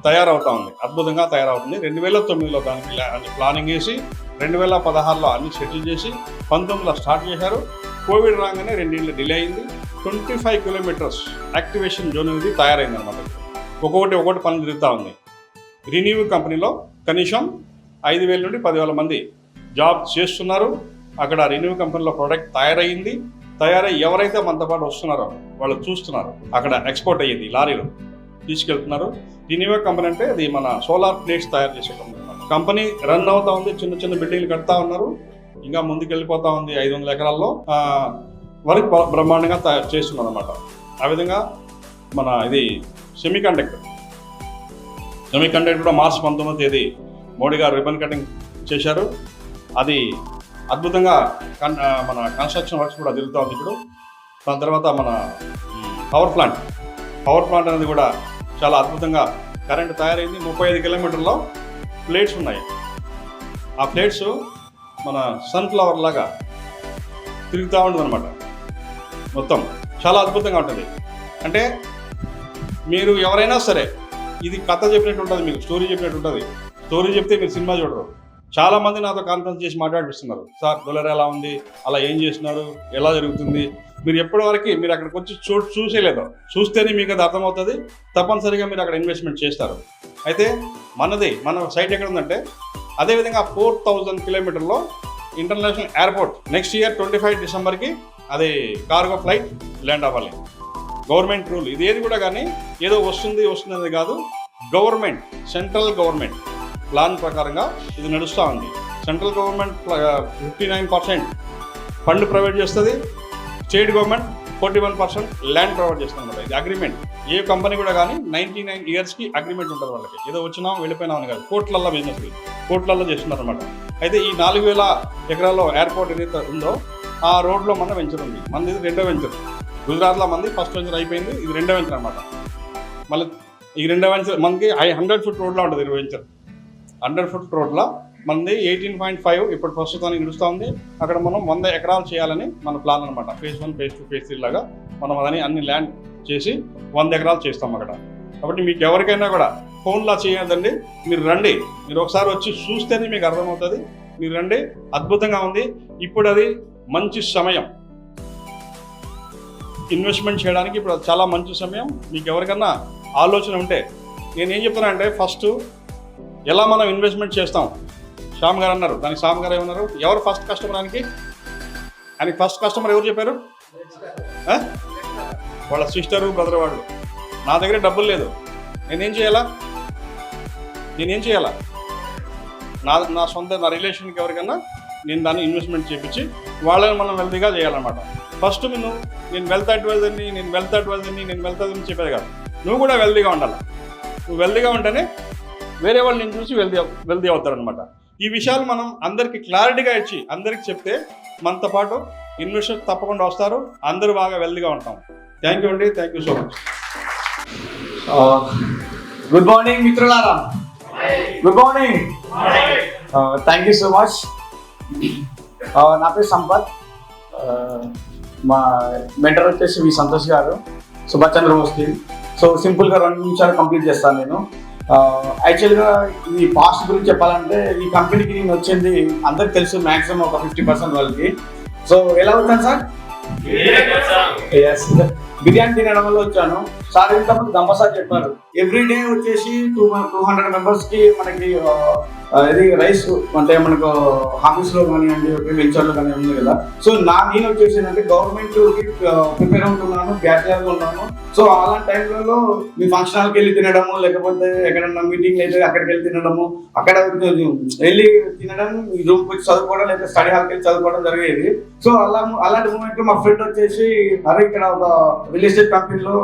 తయారవుతా ఉంది. అద్భుతంగా తయారవుతుంది. 2009లో దానికి ప్లానింగ్ చేసి 2016లో అన్ని సెటిల్ చేసి 19లో స్టార్ట్ చేశారు. కోవిడ్ రాగానే 2 ఏళ్ళు డిలే అయింది. 25 కిలోమీటర్స్ యాక్టివేషన్ జోన్ అనేది తయారైంది అనమాట. ఒకటి పనులు జరుగుతూ ఉంది. రిన్యూ కంపెనీలో కనీసం 5,000 నుండి 10,000 మంది జాబ్ చేస్తున్నారు. అక్కడ రిన్యూ కంపెనీలో ప్రోడక్ట్ తయారై ఎవరైతే మనతో పాటు వస్తున్నారో వాళ్ళు చూస్తున్నారు. అక్కడ ఎక్స్పోర్ట్ అయ్యింది, లారీలో తీసుకెళ్తున్నారు. రిన్యూ కంపెనీ అంటే అది మన సోలార్ ప్లేట్స్ తయారు చేసే కంపెనీ రన్ అవుతా ఉంది. చిన్న బిల్డింగ్లు కడతా ఉన్నారు. ఇంకా ముందుకు వెళ్ళిపోతా ఉంది. 500 ఎకరాల్లో వర్క్ బ్రహ్మాండంగా తయారు చేస్తున్నారు అనమాట. ఆ విధంగా మన ఇది సెమీ కండక్టర్ కూడా మార్చి 19వ తేదీ మోడీ గారు రిబన్ కటింగ్ చేశారు. అది అద్భుతంగా మన కన్స్ట్రక్షన్ వర్క్స్ కూడా జరుగుతూ ఉంది ఇప్పుడు. దాని తర్వాత మన పవర్ ప్లాంట్ అనేది కూడా చాలా అద్భుతంగా కరెంట్ తయారైంది. 35 కిలోమీటర్లో ప్లేట్స్ ఉన్నాయి. ఆ ప్లేట్స్ మన సన్ఫ్లవర్ లాగా తిరుగుతూ ఉంటుంది అనమాట. మొత్తం చాలా అద్భుతంగా ఉంటుంది. అంటే మీరు ఎవరైనా సరే ఇది కథ చెప్పినట్టు ఉంటుంది, మీకు స్టోరీ చెప్పినట్టు ఉంటుంది. స్టోరీ చెప్తే మీరు సినిమా చూడరు. చాలామంది నాతో కాన్ఫరెన్స్ చేసి మాట్లాడిస్తున్నారు, సార్ దొలరా ఎలా ఉంది, అలా ఏం చేస్తున్నారు, ఎలా జరుగుతుంది. మీరు ఎప్పటివరకు మీరు అక్కడికి వచ్చి చూసేలేదో, చూస్తేనే మీకు అది అర్థమవుతుంది. తప్పనిసరిగా మీరు అక్కడ ఇన్వెస్ట్మెంట్ చేస్తారు. అయితే మన సైట్ ఎక్కడ ఉందంటే అదేవిధంగా 4,000 కిలోమీటర్లో ఇంటర్నేషనల్ ఎయిర్పోర్ట్ నెక్స్ట్ ఇయర్ 25 డిసెంబర్కి అది కార్గో ఫ్లైట్ ల్యాండ్ అవ్వాలి. గవర్నమెంట్ రూల్ ఇది ఏది కూడా కానీ ఏదో వస్తుంది అనేది కాదు. సెంట్రల్ గవర్నమెంట్ ప్లాన్ ప్రకారంగా ఇది నడుస్తూ ఉంది. సెంట్రల్ గవర్నమెంట్ 59% ఫండ్ ప్రొవైడ్ చేస్తుంది. స్టేట్ గవర్నమెంట్ 41% ల్యాండ్ ప్రొవైడ్ చేస్తుంది అనమాట. ఇది అగ్రిమెంట్. ఏ కంపెనీ కూడా కానీ 99 ఇయర్స్కి అగ్రిమెంట్ ఉంటుంది వాళ్ళకి. ఏదో వచ్చినా వెళ్ళిపోయినామని కాదు, కోట్లల్లో బిజినెస్ కోట్లల్లో చేస్తున్నారు అనమాట. అయితే ఈ 4,000 ఎకరాల్లో ఎయిర్పోర్ట్ ఏదైతే ఉందో ఆ రోడ్లో మన వెంచర్ ఉంది. మనది 2వ వెంచర్. గుజరాత్లో మంది ఫస్ట్ వెంచర్ అయిపోయింది, ఇది 2వ వెంచర్ అనమాట. మళ్ళీ ఈ 2వ వెంచర్ మనకి 100 ఫుట్ రోడ్లో ఉంటుంది. 20 వెంచర్ 100 ఫుట్ రోడ్లో మనది 18.5 ఇప్పుడు ప్రస్తుతానికి నడుస్తూ ఉంది. అక్కడ మనం 100 ఎకరాలు చేయాలని మన ప్లాన్ అనమాట. ఫేజ్ 1, ఫేజ్ 2, ఫేజ్ 3 లాగా మనం అన్ని ల్యాండ్ చేసి 100 ఎకరాలు చేస్తాం అక్కడ. కాబట్టి మీకు ఎవరికైనా కూడా ఫోన్లా చేయదండి, మీరు రండి. మీరు ఒకసారి వచ్చి చూస్తేనే మీకు అర్థమవుతుంది. మీరు రండి, అద్భుతంగా ఉంది. ఇప్పుడు అది మంచి సమయం ఇన్వెస్ట్మెంట్ చేయడానికి. ఇప్పుడు చాలా మంచి సమయం. మీకు ఎవరికన్నా ఆలోచన ఉంటే నేనేం చెప్తానంటే, ఫస్ట్ ఎలా మనం ఇన్వెస్ట్మెంట్ చేస్తాం శ్యామ్ గారు అన్నారు. దానికి శ్యామ్ గారు ఏమన్నారు, ఎవరు ఫస్ట్ కస్టమర్ ఆయనకి ఫస్ట్ కస్టమర్ ఎవరు చెప్పారు? వాళ్ళ సిస్టరు బ్రదర్ వాళ్ళు. నా దగ్గర డబ్బులు లేదు, నేనేం చేయాలా? నా సొంత నా రిలేషన్కి ఎవరికన్నా నేను దాన్ని ఇన్వెస్ట్మెంట్ చేయించి వాళ్ళని మనం వెల్తీగా చేయాలన్నమాట. ఫస్ట్ నేను వెల్త్ అడ్వైజర్ని చెప్పేది కాదు. నువ్వు కూడా వెల్తీగా ఉండాలి. నువ్వు వెల్తీగా ఉంటేనే వేరే వాళ్ళు నేను చూసి వెల్తీ అవుతారనమాట. ఈ విషయాలు మనం అందరికీ క్లారిటీగా ఇచ్చి అందరికి చెప్తే మనతో పాటు ఇన్వెస్టర్స్ తప్పకుండా వస్తారు. అందరూ బాగా వెల్తీగా ఉంటాం. థ్యాంక్ యూ అండి. Thank you so much. Good morning మిత్రులారా. Good morning. Thank you so much. నా పేరు సంపత్. మా మెంటర్ వచ్చేసి వి సంతోష్ గారు, సుభాష్ చంద్రబోస్కి. సో సింపుల్గా 2 నిమిషాలు కంప్లీట్ చేస్తాను నేను. యాక్చువల్గా ఈ పాస్ట్ గురించి చెప్పాలంటే ఈ కంపెనీకి నేను వచ్చింది అందరికి తెలుసు, మ్యాక్సిమం ఒక 50% వాళ్ళకి. సో ఎలా వచ్చాను సార్? బిర్యానీ తినడం వల్ల వచ్చాను సార్. ఇంతకుముందు గంప సార్ చెప్పారు, ఎవ్రీ డే వచ్చేసి 200 మెంబర్స్కి మనకి ఇది రైస్ అంటే మనకు ఆఫీస్లో కానివ్వండి వెంచర్లో కానీ ఉంది కదా. సో నేను వచ్చేసి ఏంటంటే గవర్నమెంట్కి ప్రిపేర్ అవుతున్నాను, బ్యాచిలర్గా ఉన్నాను. సో అలాంటి టైంలలో మీ ఫంక్షన్ హాల్కి వెళ్ళి తినడము, లేకపోతే ఎక్కడన్నా మీటింగ్ అయితే అక్కడికి వెళ్ళి తినడము, అక్కడ వెళ్ళి తినడం, రూమ్కి వచ్చి చదువుకోవడం, లేదా స్టడీ హాల్కి వెళ్ళి చదువుకోవడం జరిగేది. సో అలాంటి మూమెంట్లో మా ఫ్రెండ్ వచ్చేసి అరే ఇక్కడ ఒక రియల్ ఎస్టేట్ కంపెనీలో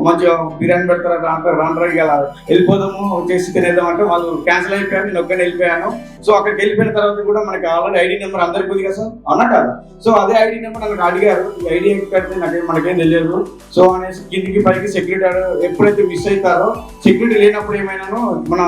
మంచిగా బిర్యానీ పెడతారు రాండ్రా ఇలా వెళ్ళిపోదాము వచ్చేసి తినేద్దాం అంటే వాళ్ళు క్యాన్సిల్ అయిపోయారు, నేను ఒక్కడే వెళ్ళిపోయాను. సో అక్కడికి వెళ్ళిపోయిన తర్వాత కూడా మనకి ఆల్రెడీ ఐడి నెంబర్ అందరికి ఉంది కదా సార్, అవునా కదా. సో అదే ఐడి నెంబర్ నాకు అడిగారు, ఈ ఐడి పెడితే మనకేం తెలియదు. సో అనేసి కిందికి పైకి సెక్యూరిటీ ఎప్పుడైతే మిస్ అవుతారో సెక్యూరిటీ లేనప్పుడు ఏమైనాను మన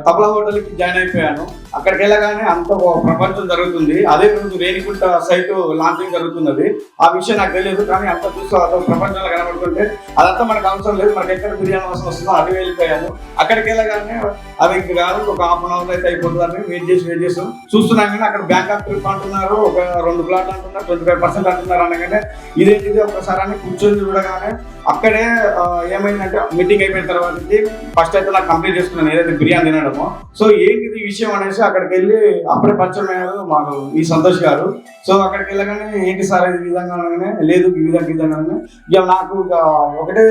తబలా హోటల్కి జాయిన్ అయిపోయాను. అక్కడికి వెళ్ళగానే అంత ప్రపంచం జరుగుతుంది. అదే రోజు రేణిగుంట సైట్ లాంచింగ్ జరుగుతున్నది. ఆ విషయం నాకు తెలియదు, కానీ అంత చూస్తూ అదొక ప్రపంచంలో కనబడుతుంటే అదంతా మనకు అవసరం లేదు, మనకి ఎక్కడ బిర్యానీ అవసరం వస్తుందో అది వెళ్ళిపోయాను. అక్కడికి వెళ్ళగానే అది ఇంక కాదు ఒక హాఫ్ అన్ అవర్ అయితే అయిపోతుందని వెయిట్ చేసి చూస్తున్నాం. కానీ అక్కడ బ్యాంక్ ఆఫ్ ట్రిప్ అంటున్నారు, ఒక 2 ప్లాట్లు అంటున్నారు, 25% అంటున్నారు. అనగానే ఇదేంటిది ఒకసారి అని కూర్చొని చూడగానే అక్కడే ఏమైందంటే మీటింగ్ అయిపోయిన తర్వాత ఫస్ట్ అయితే నాకు కంప్లీట్ చేసుకున్నాను ఏదైతే బిర్యానీ తినడమో. సో ఏంటిది ఈ విషయం అనేసి అక్కడికి వెళ్ళి అప్పుడే పరిచయం అయ్యారు మాకు ఈ సంతోష్ గారు. సో అక్కడికి వెళ్ళగానే ఏంటి సార్ ఈ విధంగా అనగానే లేదు ఈ విధంగా ఇక నాకు ఒకటే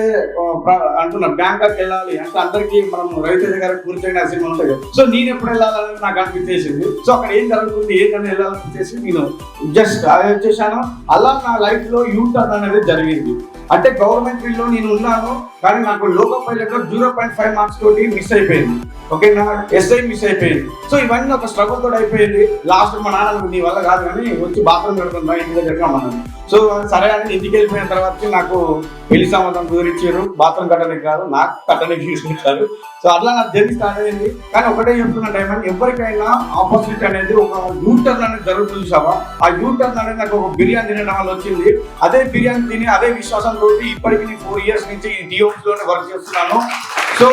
అంటున్నా బ్యాంకాక్ వెళ్ళాలి అంటే అందరికీ మనం రవితేజ గారు కూర్చొని సినిమా ఉంటాయి కదా. సో నేను ఎప్పుడు వెళ్ళాలని నాకు అనిపించేసింది. సో అక్కడ ఏం జరుగుతుంది ఏంటని వెళ్ళాలనిపించేసి నేను జస్ట్ వచ్చేసాను. అలా నా లైఫ్ లో యూటర్న్ అనేది జరిగింది. అంటే గవర్నమెంట్ ఫీల్డ్ లో నేను ఉన్నాను, కానీ నాకు లోకల్ పైలట్ లో 0.5 మార్క్స్ తోటి మిస్ అయిపోయింది. ఓకేనా, ఎస్ఐ మిస్ అయిపోయింది. సో ఇవన్నీ ఒక స్ట్రగుల్ తోటి అయిపోయింది. లాస్ట్ మా నాన్న నీ వల్ల కాదు కానీ వచ్చి బాత్రూమ్ పెడుతుందా ఇంటి దగ్గర రమ్మన్నాను. సో సరే అని ఇంటికి వెళ్ళిపోయిన తర్వాత నాకు పెళ్లి సంబంధం కుదిరిచ్చారు. బాత్రూమ్ కట్టడానికి కాదు, నాకు కట్టడానికి తీసుకుంటారు. సో అట్లా నాకు జర్నీ స్టార్ట్ అయింది. కానీ ఒకటే చెప్తున్న టైం అని ఎవరికైనా ఆపోజిట్ అనేది ఒక యూటర్న్ అనేది జరుగుతుంది చూసావా. ఆ యూటర్న్ అనేది నాకు ఒక బిర్యానీ తినడం వల్ల వచ్చింది. అదే బిర్యానీ తిని అదే విశ్వాసంతో ఇప్పటికి నేను 4 years నుంచి ఈ టీఓమ్స్ లోనే వర్క్ చేస్తున్నాను. సో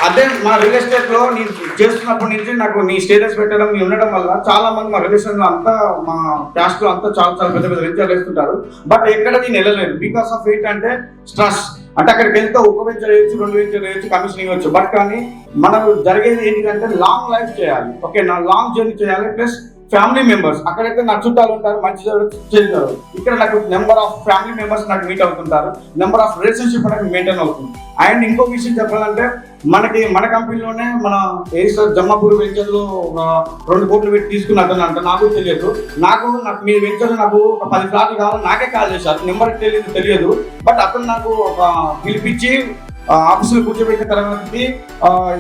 అదే మా రియల్ ఎస్టేట్ లో నేను చేస్తున్నప్పటి నుంచి నాకు నీ స్టేటస్ పెట్టడం నీ ఉండడం వల్ల చాలా మంది మా రిలేషన్ లో అంతా మా క్యాస్ట్ లో అంతా చాలా పెద్ద పెద్ద వెంచర్లు వేస్తుంటారు. బట్ ఎక్కడ నేను వెళ్ళలేదు బికాస్ ఆఫ్ ఏంటంటే స్ట్రెస్. అంటే అక్కడికి వెళ్తే 1 వెంచర్ వేయచ్చు, 2 వెంచర్ వేయచ్చు, కమిషన్ ఇవ్వచ్చు. బట్ కానీ మనకు జరిగేది ఏంటంటే లాంగ్ లైఫ్ చేయాలి. ఓకే నా లాంగ్ జర్నీ చేయాలి. ప్లస్ ఫ్యామిలీ మెంబర్స్ అక్కడైతే నా చుట్టాలు ఉంటారు, మంచి చేస్తారు. ఇక్కడ నాకు నెంబర్ ఆఫ్ ఫ్యామిలీ మెంబర్స్ నాకు మీట్ అవుతుంటారు, నెంబర్ ఆఫ్ రిలేషన్షిప్ నాకు మెయింటైన్ అవుతుంది. అండ్ ఇంకో విషయం చెప్పాలంటే మన కంపెనీలోనే మన జమ్మాపూర్ వెంచర్లో 2 కోట్లు పెట్టి తీసుకున్నట్టు అంటే నాకు తెలియదు. నాకు మీ వెంచర్ నాకు ఒక 10 ఫ్లాట్లు కావాలి, నాకే కాల్ చేశారు. నెంబర్ తెలియదు. బట్ అతను నాకు ఒక పిలిపించి ఆఫీసులో కూర్చోబెట్టిన తర్వాతకి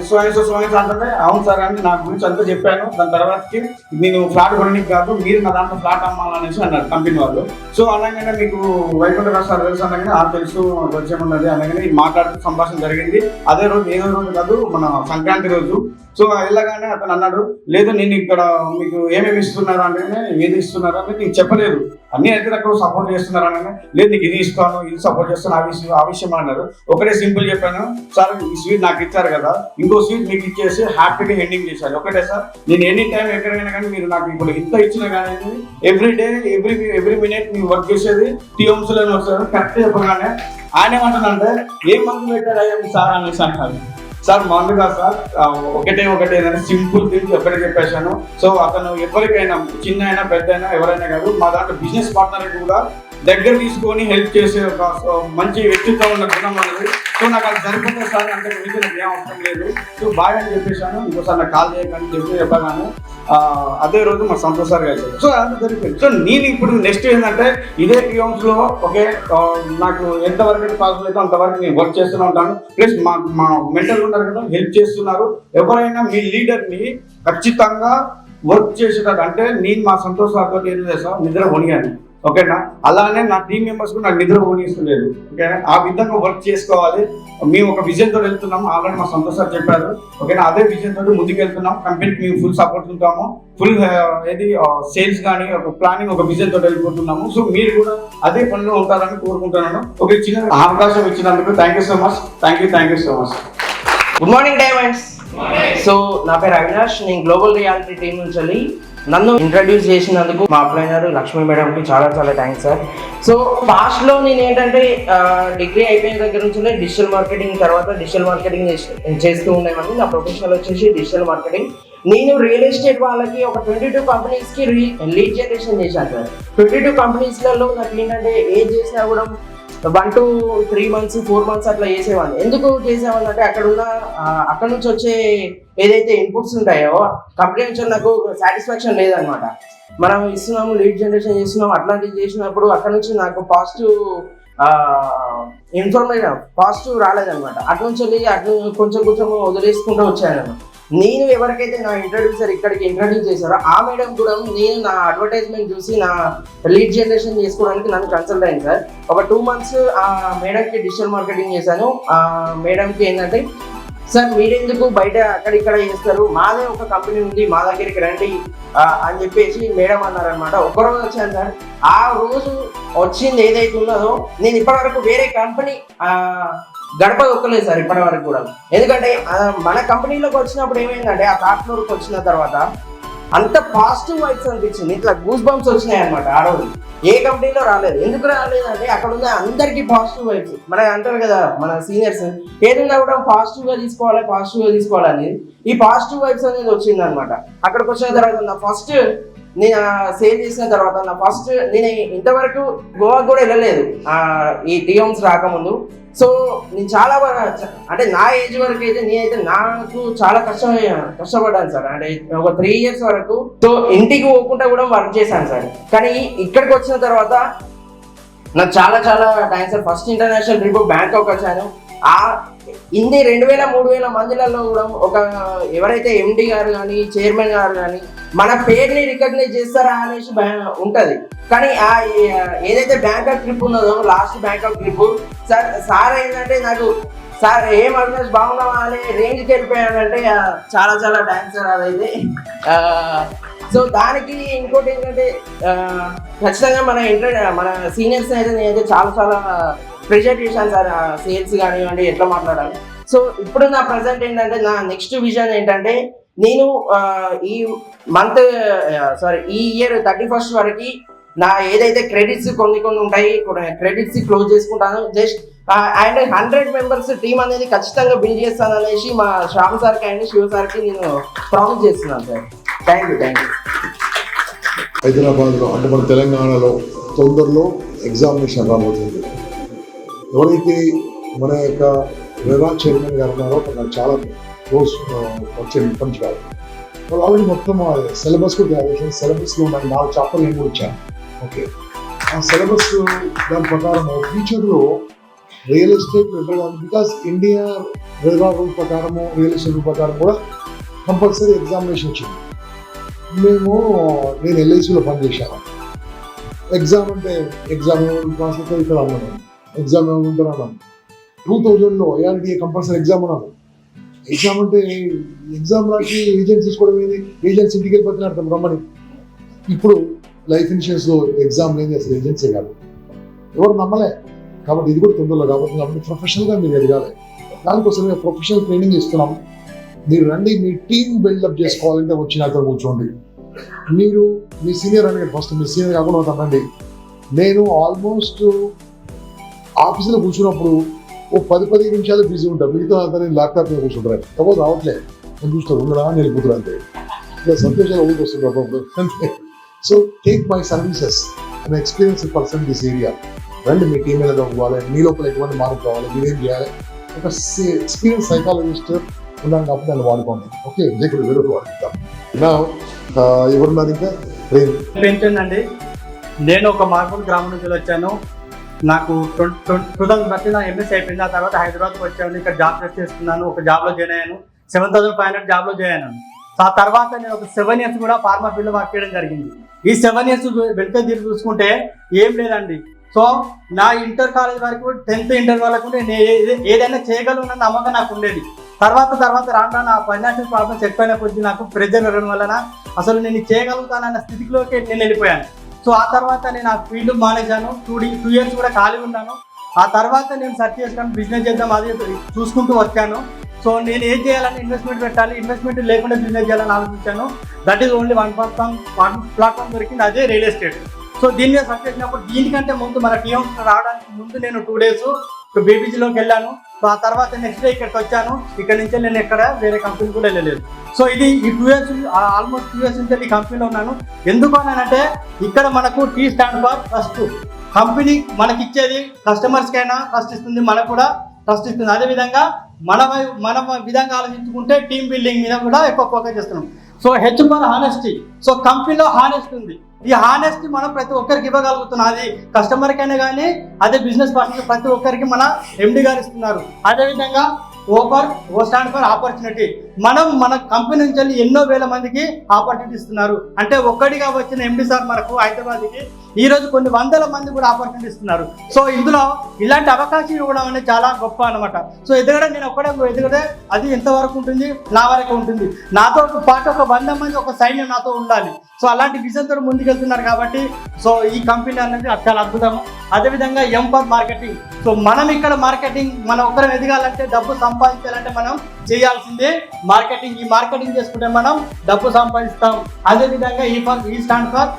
సోయన్స్ అంటే అవును సార్ అని నా గురించి అంతా చెప్పాను. దాని తర్వాతకి నేను ఫ్లాట్ కొనడానికి కాదు మీరు నా దాంట్లో ఫ్లాట్ అమ్మాలనేసి అన్నారు కంపెనీ వాళ్ళు. సో అనగానే మీకు వైకుంఠరావు సార్ తెలుసు అనగానే తెలుసు పరిచయం ఉన్నది అనగానే మాట్లాడుతూ సంభాషణ జరిగింది. అదే రోజు ఏదో రోజు కాదు మన సంక్రాంతి రోజు. సో వెళ్ళగానే అతను అన్నాడు లేదు నేను ఇక్కడ మీకు ఏమేమి ఇస్తున్నారు అంటే ఏది ఇస్తున్నారు అంటే నీకు చెప్పలేదు, అన్ని అయితే అక్కడ సపోర్ట్ చేస్తున్నారు అనగానే లేదు నీకు ఇది ఇస్తాను ఇది సపోర్ట్ చేస్తాను ఆ విషయం అన్నారు. ఒకటే సింపుల్ చెప్పాను సార్ ఈ స్వీట్ నాకు ఇచ్చారు కదా ఇంకో స్వీట్ మీకు ఇచ్చేసి హ్యాపీగా ఎండింగ్ చేశాను. ఒకటే సార్ నేను ఎనీ టైం ఎక్కడైనా కానీ మీరు నాకు ఇప్పుడు ఇంత ఇచ్చినా కానీ ఎవ్రీ డే ఎవ్రీ మినిట్ మీరు వర్క్ చేసేది టీఎంసీలో వస్తారు. కరెక్ట్ చెప్పగానే ఆయన ఏమంటానంటే ఏ మందు పెట్టారు అయ్యా సార్ అనేసి అంటారు. సార్ మందుగా సార్ ఒకటే ఏదైనా సింపుల్ థింగ్స్ ఒకటే చెప్పేశాను. సో అతను ఎవరికైనా చిన్న అయినా పెద్ద అయినా ఎవరైనా కాదు మా దాంట్లో బిజినెస్ పార్ట్నర్ కూడా దగ్గర తీసుకొని హెల్ప్ చేసే ఒక మంచి వ్యక్తిత్వం ఉన్న గుణం అనేది. సో నాకు అది సరిపోతుంది సార్ అంటే మీకు నాకు ఏం అవసరం లేదు. సో బాగా అని చెప్పేశాను. ఇంకోసారి నాకు కాల్ చేయకండి చెప్పగానే అదే రోజు మా సంతోష్ సార్ గారు. సో అదంతా జరిగిపోయింది. సో నేను ఇప్పుడు నెక్స్ట్ ఏంటంటే ఇదే టీఎంస్లో ఓకే నాకు ఎంతవరకు అయితే పాసిబుల్ అయితే అంతవరకు నేను వర్క్ చేస్తూనే ఉంటాను. ప్లస్ మా మెంటల్ ఉన్నారు కదా హెల్ప్ చేస్తున్నారు. ఎవరైనా మీ లీడర్ని ఖచ్చితంగా వర్క్ చేసేటట్టు అంటే నేను మా సంతోష్ సార్తో ఏం చేస్తాను నిద్ర కొనియాను. ఓకేనా అలానే నా టీమ్ మెంబర్స్ కూడా నాకు నిద్ర పోనిస్తలేదు. ఓకేనా ఆ విధంగా వర్క్ చేసుకోవాలి. మేము ఒక విజన్ తో వెళ్తున్నాము. ఆల్రెడీ మా సంతోష్ సార్ చెప్పారు. ఓకేనా అదే విజన్ తోటి ముందుకు వెళ్తున్నాం. కంపెనీకి మేము ఫుల్ సపోర్ట్ ఉంటాము. ఫుల్ ఏది సేల్స్ కానీ ఒక ప్లానింగ్ ఒక విజన్ తోటి వెళ్ళిపోతున్నాము. సో మీరు కూడా అదే పనిలో ఉంటారని కోరుకుంటున్నాను. ఒక చిన్న అవకాశం ఇచ్చినందుకు thank you so much. Thank you so much. Good morning diamonds. So నా పేరు అవినాష్, నేను గ్లోబల్ రియాలిటీ టీం నుంచి వెళ్ళి నన్ను ఇంట్రడ్యూస్ చేసినందుకు మా అప్లైనర్ లక్ష్మీ మేడంకి చాలా థ్యాంక్స్ సార్. సో ఫాస్ట్లో నేను ఏంటంటే డిగ్రీ అయిపోయిన దగ్గర నుంచి డిజిటల్ మార్కెటింగ్ తర్వాత డిజిటల్ మార్కెటింగ్ చేస్తూ ఉండేవాడిని. నా ప్రొఫెషనల్ వచ్చేసి డిజిటల్ మార్కెటింగ్. నేను రియల్ ఎస్టేట్ వాళ్ళకి ఒక 22 కంపెనీస్కి లీడ్ జనరేషన్ చేశాను సార్. 22 కంపెనీస్లలో నాకు ఏంటంటే ఏం చేసినా కూడా 1 to 3 months 4 months అట్లా చేసేవాడిని. ఎందుకు చేసేవాడిని అంటే అక్కడ నుంచి వచ్చే ఏదైతే ఇన్పుట్స్ ఉంటాయో కంపెనీ నుంచి నాకు సాటిస్ఫాక్షన్ లేదనమాట. మనం ఇస్తున్నాము, లీడ్ జనరేషన్ చేస్తున్నాం, అట్లాంటివి చేసినప్పుడు అక్కడ నుంచి నాకు పాజిటివ్ ఇన్ఫర్మేషన్ పాజిటివ్ రాలేదనమాట. అటు నుంచి కొంచెం వదిలేసుకుంటూ వచ్చాను. నేను ఎవరికైతే నా ఇంట్రడ్యూసర్ ఇక్కడికి ఇంట్రడ్యూస్ చేశారో ఆ మేడం కూడా నేను నా అడ్వర్టైజ్మెంట్ చూసి నా లీడ్ జనరేషన్ చేసుకోవడానికి నన్ను కన్సల్ట్ అయింది సార్. ఒక 2 months ఆ మేడంకి డిజిటల్ మార్కెటింగ్ చేశాను. ఆ మేడంకి ఏంటంటే, సార్ మీరెందుకు బయట అక్కడిక్కడ చేస్తారు, మాదే ఒక కంపెనీ ఉంది, మా దగ్గరికి రండి అని చెప్పేసి మేడం అన్నారనమాట. ఒక్కరోజు వచ్చాను సార్. ఆ రోజు వచ్చింది ఏదైతే ఉన్నదో నేను ఇప్పటివరకు వేరే కంపెనీ గడప దొక్కలేదు సార్ ఇప్పటి వరకు కూడా. ఎందుకంటే మన కంపెనీలోకి వచ్చినప్పుడు ఏమైందంటే ఆ థర్డ్ ఫ్లోర్కి వచ్చిన తర్వాత అంత పాజిటివ్ వైబ్స్ అనిపించింది, ఇట్లా గూస్ బంప్స్ వచ్చినాయి అనమాట. ఆ రోజు ఏ కంపెనీలో రాలేదు. ఎందుకు రాలేదంటే అక్కడ ఉన్న అందరికీ పాజిటివ్ వైబ్స్. మన అంటారు కదా మన సీనియర్స్, ఏదైనా కూడా పాజిటివ్గా తీసుకోవాలని ఈ పాజిటివ్ వైబ్స్ అనేది వచ్చింది అనమాట. అక్కడికి వచ్చిన తర్వాత నా ఫస్ట్ నేను సేల్ చేసిన తర్వాత నేను ఇంతవరకు గోవా కూడా వెళ్ళలేదు ఈ టీఎమ్స్ రాకముందు. సో నేను చాలా అంటే నా ఏజ్ వరకు అయితే నేనైతే నాకు చాలా కష్టపడ్డాను సార్. అంటే ఒక 3 years వరకు సో ఇంటికి పోకుండా కూడా వర్క్ చేశాను సార్. కానీ ఇక్కడికి వచ్చిన తర్వాత నాకు చాలా thanks sir. First international trip Bangkok వచ్చాను. ఇన్ని 2000-3000 మందిలలో కూడా ఒక ఎవరైతే ఎండి గారు కానీ చైర్మన్ గారు కానీ మన పేరుని రికగ్నైజ్ చేస్తారా అనేసి ఉంటది. కానీ ఏదైతే బ్యాంకాక్ ట్రిప్ ఉన్నదో లాస్ట్ బ్యాంకాక్ ట్రిప్ సార్ ఏంటంటే నాకు సార్ ఏం అవినాష్ బాగున్నావా అనే రేంజ్కి వెళ్ళిపోయానంటే చాలా థ్యాంక్స్ సార్ అదైతే. సో దానికి ఇంకోటి ఏంటంటే ఖచ్చితంగా మన సీనియర్స్ అయితే నేనైతే చాలా ప్రెజర్ చేశాను సార్. సేల్స్ కానివ్వండి, ఎట్లా మాట్లాడాలి. సో ఇప్పుడు నా ప్రజెంట్ ఏంటంటే నా నెక్స్ట్ విజన్ ఏంటంటే నేను ఈ ఇయర్ 31st వరకు నా ఏదైతే క్రెడిట్స్ కొన్ని ఉంటాయి క్రెడిట్స్ క్లోజ్ చేసుకుంటాను. జస్ట్ అండ్ 100 members టీమ్ అనేది ఖచ్చితంగా బిల్డ్ చేస్తాను అనేసి మా శ్యామ్ సార్కి అండ్ శివ సార్కి నేను ప్రామిస్ చేస్తున్నాను సార్. Thank you. హైదరాబాద్లో అంటే మన తెలంగాణలో తొందరలో ఎగ్జామినేషన్ రాబోతుంది. ఎవరైతే మన యొక్క రెరా చైర్మన్ గారు ఉన్నారో నాకు చాలా క్లోజ్ వచ్చేది పంచ్ గారు. వాళ్ళు ఆల్రెడీ మొత్తం సిలబస్ కూడా తయారు చేశాను. సిలబస్లో ఉన్న 4 chapters నేను కూడా ఇచ్చాను. ఓకే, ఆ సిలబస్ దాని ప్రకారం ఫ్యూచర్లో real estate because India RERA rule ప్రకారము రియల్ ఎస్టేట్ రూల్ ప్రకారం కూడా కంపల్సరీ ఎగ్జామినేషన్ వచ్చింది. నేను ఎల్ఐసిలో పనిచేశాను. ఎగ్జామ్ అంటే ఎగ్జామ్ ప్రాసెస్ ఇక్కడ అన్నాను. ఎగ్జామ్ ఏమంటారు అన్నాను. 2000లో ఏఆర్డీఏ కంపల్సరీ ఎగ్జామ్ ఉన్నాను. ఎగ్జామ్ అంటే ఎగ్జామ్ రాసి ఏజెంట్స్ తీసుకోవడం ఏంది, ఏజెంట్స్ ఇంటికి వెళ్ళిపోతున్నారు రమ్మని. ఇప్పుడు లైఫ్ ఇన్సూరెన్స్లో ఎగ్జామ్ లేని అసలు ఏజెన్సీ కాదు, ఎవరు నమ్మలే. కాబట్టి ఇది కూడా తొందరలో కాబట్టి ప్రొఫెషనల్గా మీరు ఎదగాలి. దానికోసం మేము ప్రొఫెషనల్ ట్రైనింగ్ ఇస్తున్నాం. మీరు రండి, మీ టీం బిల్డప్ చేసుకోవాలంటే వచ్చి నాతో కూర్చోండి. మీరు మీ సీనియర్ అనేది ఫస్ట్ మీ సీనియర్ కాకుండా రండి. నేను ఆల్మోస్ట్ ఆఫీసులో కూర్చున్నప్పుడు ఓ 10-15 నిమిషాలు బిజీ ఉంటాను. మిగతా అంతా నేను ల్యాప్టాప్ మీద కూర్చుంటాను. సపోజ్ రావట్లేదు నేను చూస్తాను, ఉండరా అని వెళ్ళిపోతాను అంతే. ఇలా సంతోషాలు ఊరికి వస్తుంటారు అంతే. So take my services and experience person this area. రండి, మీ టీం మీద ఇవ్వాలి, మీ లోపల ఎటువంటి మార్పు కావాలి, మీరేం చేయాలి. ఒక ఎక్స్పీరియన్స్ సైకాలజిస్ట్ ఉన్నాను కాబట్టి దాన్ని వాడుకోండి. ఓకే, ఇక్కడ వేరే వాడుకుంటాం. నా ఎవరున్నారు ఇంకా ఏంటండి, నేను ఒక మార్పూర్ గ్రామం నుంచి వచ్చాను. నాకు 2013 ఎంఎస్ అయిపోయింది. ఆ తర్వాత హైదరాబాద్కి వచ్చాను. ఇక్కడ జాబ్ చేస్తున్నాను. ఒక జాబ్లో జాయిన్ అయ్యాను. 7,500 జాబ్లో జాయిన్ అయ్యాను. ఆ తర్వాత నేను ఒక 7 years కూడా ఫార్మా ఫీల్డ్లో వర్క్ చేయడం జరిగింది. ఈ 7 years వెళ్తే తిరిగి చూసుకుంటే ఏం లేదండి. సో నా ఇంటర్ కాలేజ్ వరకు 10th ఇంటర్ వరకు నేను ఏదైనా చేయగలను నమ్మకం నాకు ఉండేది. తర్వాత రాను నా ఫైనాన్షియల్ ప్రాబ్లమ్స్ ఎక్కువైన కొద్ది నాకు ప్రెజర్ ఉండడం వలన అసలు నేను చేయగలుగుతానన్న స్థితిలోకి నేను వెళ్ళిపోయాను. సో ఆ తర్వాత నేను ఆ ఫీల్డ్ మానేశాను. 2 years కూడా ఖాళీ ఉన్నాను. ఆ తర్వాత నేను సర్చ్ చేసుకుని బిజినెస్ చేద్దాం అది చూసుకుంటూ వచ్చాను. సో నేను ఏం చేయాలని ఇన్వెస్ట్మెంట్ పెట్టాలి, ఇన్వెస్ట్మెంట్ లేకుండా బిజినెస్ చేయాలని ఆలోచించాను. That is only one platform దొరికింది, అదే రియల్ ఎస్టేట్. సో దీని మీద సర్చ్ చేసినప్పుడు దీనికంటే ముందు మన టీఎంస్ రావడానికి ముందు నేను 2 days బీబీజీలోకి వెళ్ళాను. సో ఆ తర్వాత నెక్స్ట్ డే ఇక్కడికి వచ్చాను. ఇక్కడ నుంచి నేను ఎక్కడ వేరే కంపెనీ కూడా వెళ్ళలేదు. సో ఇది ఈ 2 years ఆల్మోస్ట్ 2 years నుంచి ఈ కంపెనీలో ఉన్నాను. ఎందుకు అన్నానంటే ఇక్కడ మనకు T stand for trust. Company మనకి ఇచ్చేది కస్టమర్స్కైనా ట్రస్ట్ ఇస్తుంది, మనకు కూడా ట్రస్ట్ ఇస్తుంది. అదేవిధంగా మన విధంగా ఆలోచించుకుంటే టీమ్ బిల్డింగ్ మీద కూడా ఎక్కువ ఫోకస్ చేస్తున్నాం. So H for honesty. So కంపెనీలో హానెస్టీ ఉంది. ఈ హానెస్టీ మనం ప్రతి ఒక్కరికి ఇవ్వగలుగుతున్నాం. అది కస్టమర్కైనా కానీ అదే బిజినెస్ పర్సన్ ప్రతి ఒక్కరికి మన ఎండి గారు ఇస్తున్నారు. అదేవిధంగా ఓ స్టాండ్ ఫర్ ఆపర్చునిటీ. మన కంపెనీ నుంచి వెళ్ళి ఎన్నో వేల మందికి ఆపర్చునిటీ ఇస్తున్నారు. అంటే ఒక్కడిగా వచ్చిన ఎండి సార్ మనకు హైదరాబాద్కి ఈరోజు కొన్ని వందల మంది కూడా ఆపర్చునిటీ ఇస్తున్నారు. సో ఇందులో ఇలాంటి అవకాశం ఇవ్వడం అనేది చాలా గొప్ప అనమాట. సో ఎదగడం నేను ఒక్కడే ఎదగడే అది ఎంతవరకు ఉంటుంది, నా వరకు ఉంటుంది. నాతో పాటు ఒక 100 మంది ఒక సైన్యం నాతో ఉండాలి. సో అలాంటి విజన్తో ముందుకెళ్తున్నారు కాబట్టి సో ఈ కంపెనీ అనేది చాలా అద్భుతం. అదేవిధంగా ఎం ఫర్ మార్కెటింగ్. సో మనం ఇక్కడ మార్కెటింగ్ మనం ఒక్కరం ఎదగాలంటే, డబ్బు సంపాదించాలంటే మనం చేయాల్సిందే మార్కెటింగ్. ఈ మార్కెటింగ్ చేసుకుంటే మనం డబ్బు సంపాదిస్తాం. అదేవిధంగా ఈ stand for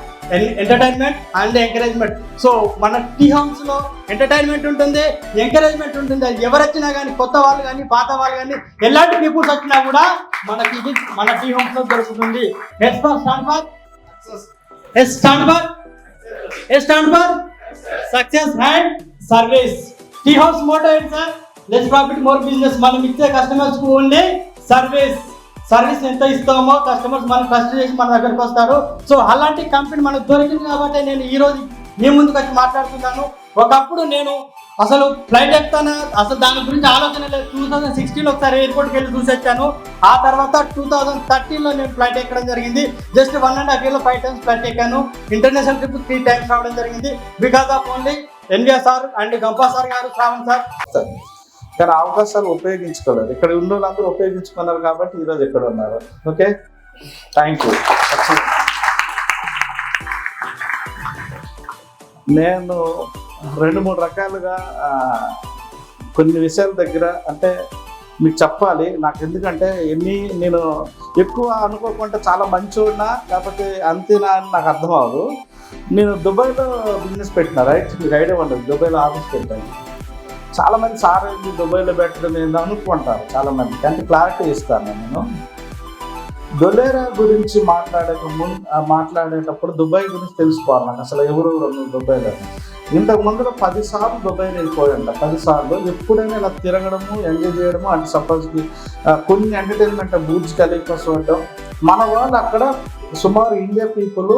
entertainment and encouragement. So మన టీ హోమ్స్ లో ఎంటర్టైన్మెంట్ ఉంటుంది, ఎంకరేజ్మెంట్ ఉంటుంది. అది ఎవరు వచ్చినా కానీ, కొత్త వాళ్ళు కానీ పాత వాళ్ళు కానీ ఎలాంటి పీపుల్స్ వచ్చినా కూడా మనకి ఇది మన టీ హోమ్స్ లో దొరుకుతుంది. Stand for success and service. T House motto ఏంటి sir? Less profit more business. మనం ఇచ్చే కస్టమర్స్ కు ఓన్లీ సర్వీస్ ఎంత ఇస్తామో కస్టమర్స్ మనం ట్రస్ట్ చేసి మన దగ్గరకు వస్తారు. సో అలాంటి కంపెనీ మనకు దొరికింది కాబట్టి నేను ఈరోజు మీ ముందుకు వచ్చి మాట్లాడుతున్నాను. ఒకప్పుడు నేను అసలు ఫ్లైట్ ఎక్కుతాను, అసలు దాని గురించి ఆలోచన లేదు. 2016లో ఒకసారి ఎయిర్పోర్ట్కి వెళ్ళి చూసి వచ్చాను. ఆ తర్వాత 2013లో నేను ఫ్లైట్ ఎక్కడం జరిగింది. జస్ట్ 1.5 yearలో 5 times ఫ్లైట్ ఎక్కాను. ఇంటర్నేషనల్ ట్రిప్ 3 times రావడం జరిగింది. Because of only NVR sir and Gampa sir గారు, శ్రావణ్ సార్. కానీ అవకాశాలు ఉపయోగించుకోలేదు. ఇక్కడ ఉన్న వాళ్ళందరూ ఉపయోగించుకున్నారు కాబట్టి ఈరోజు ఎక్కడ ఉన్నారు. Okay, thank you. నేను 2-3 రకాలుగా కొన్ని విషయాల దగ్గర అంటే మీకు చెప్పాలి. నాకు ఎందుకంటే నేను ఎక్కువ అనుకోకుండా చాలా మంచిగా లేకపోతే అంతేనా అని నాకు అర్థం అవ్వదు. నేను దుబాయ్లో బిజినెస్ పెట్టినా, రైట్? మీకు ఐడియా ఉండదు. దుబాయ్లో ఆఫీస్ పెట్టాను. చాలామంది సార్ ఏంటి దుబాయ్లో పెట్టడం ఏందో అనుకుంటారు చాలామంది. అంటే క్లారిటీ ఇస్తాను నేను. దొలేరా గురించి మాట్లాడేటప్పుడు దుబాయ్ గురించి తెలుసుకోవాలి నాకు. అసలు ఎవరు దుబాయ్లో ఇంతకు ముందులో 10 సార్లు దుబాయ్ వెళ్ళిపోయాడు. 10 సార్లు ఎప్పుడైనా ఇలా తిరగడము, ఎంజాయ్ చేయడము. అంటే సపోజ్కి కొన్ని ఎంటర్టైన్మెంట్ బూట్స్ ఖలీఫా చూడడం. మన వాళ్ళు అక్కడ సుమారు ఇండియా పీపుల్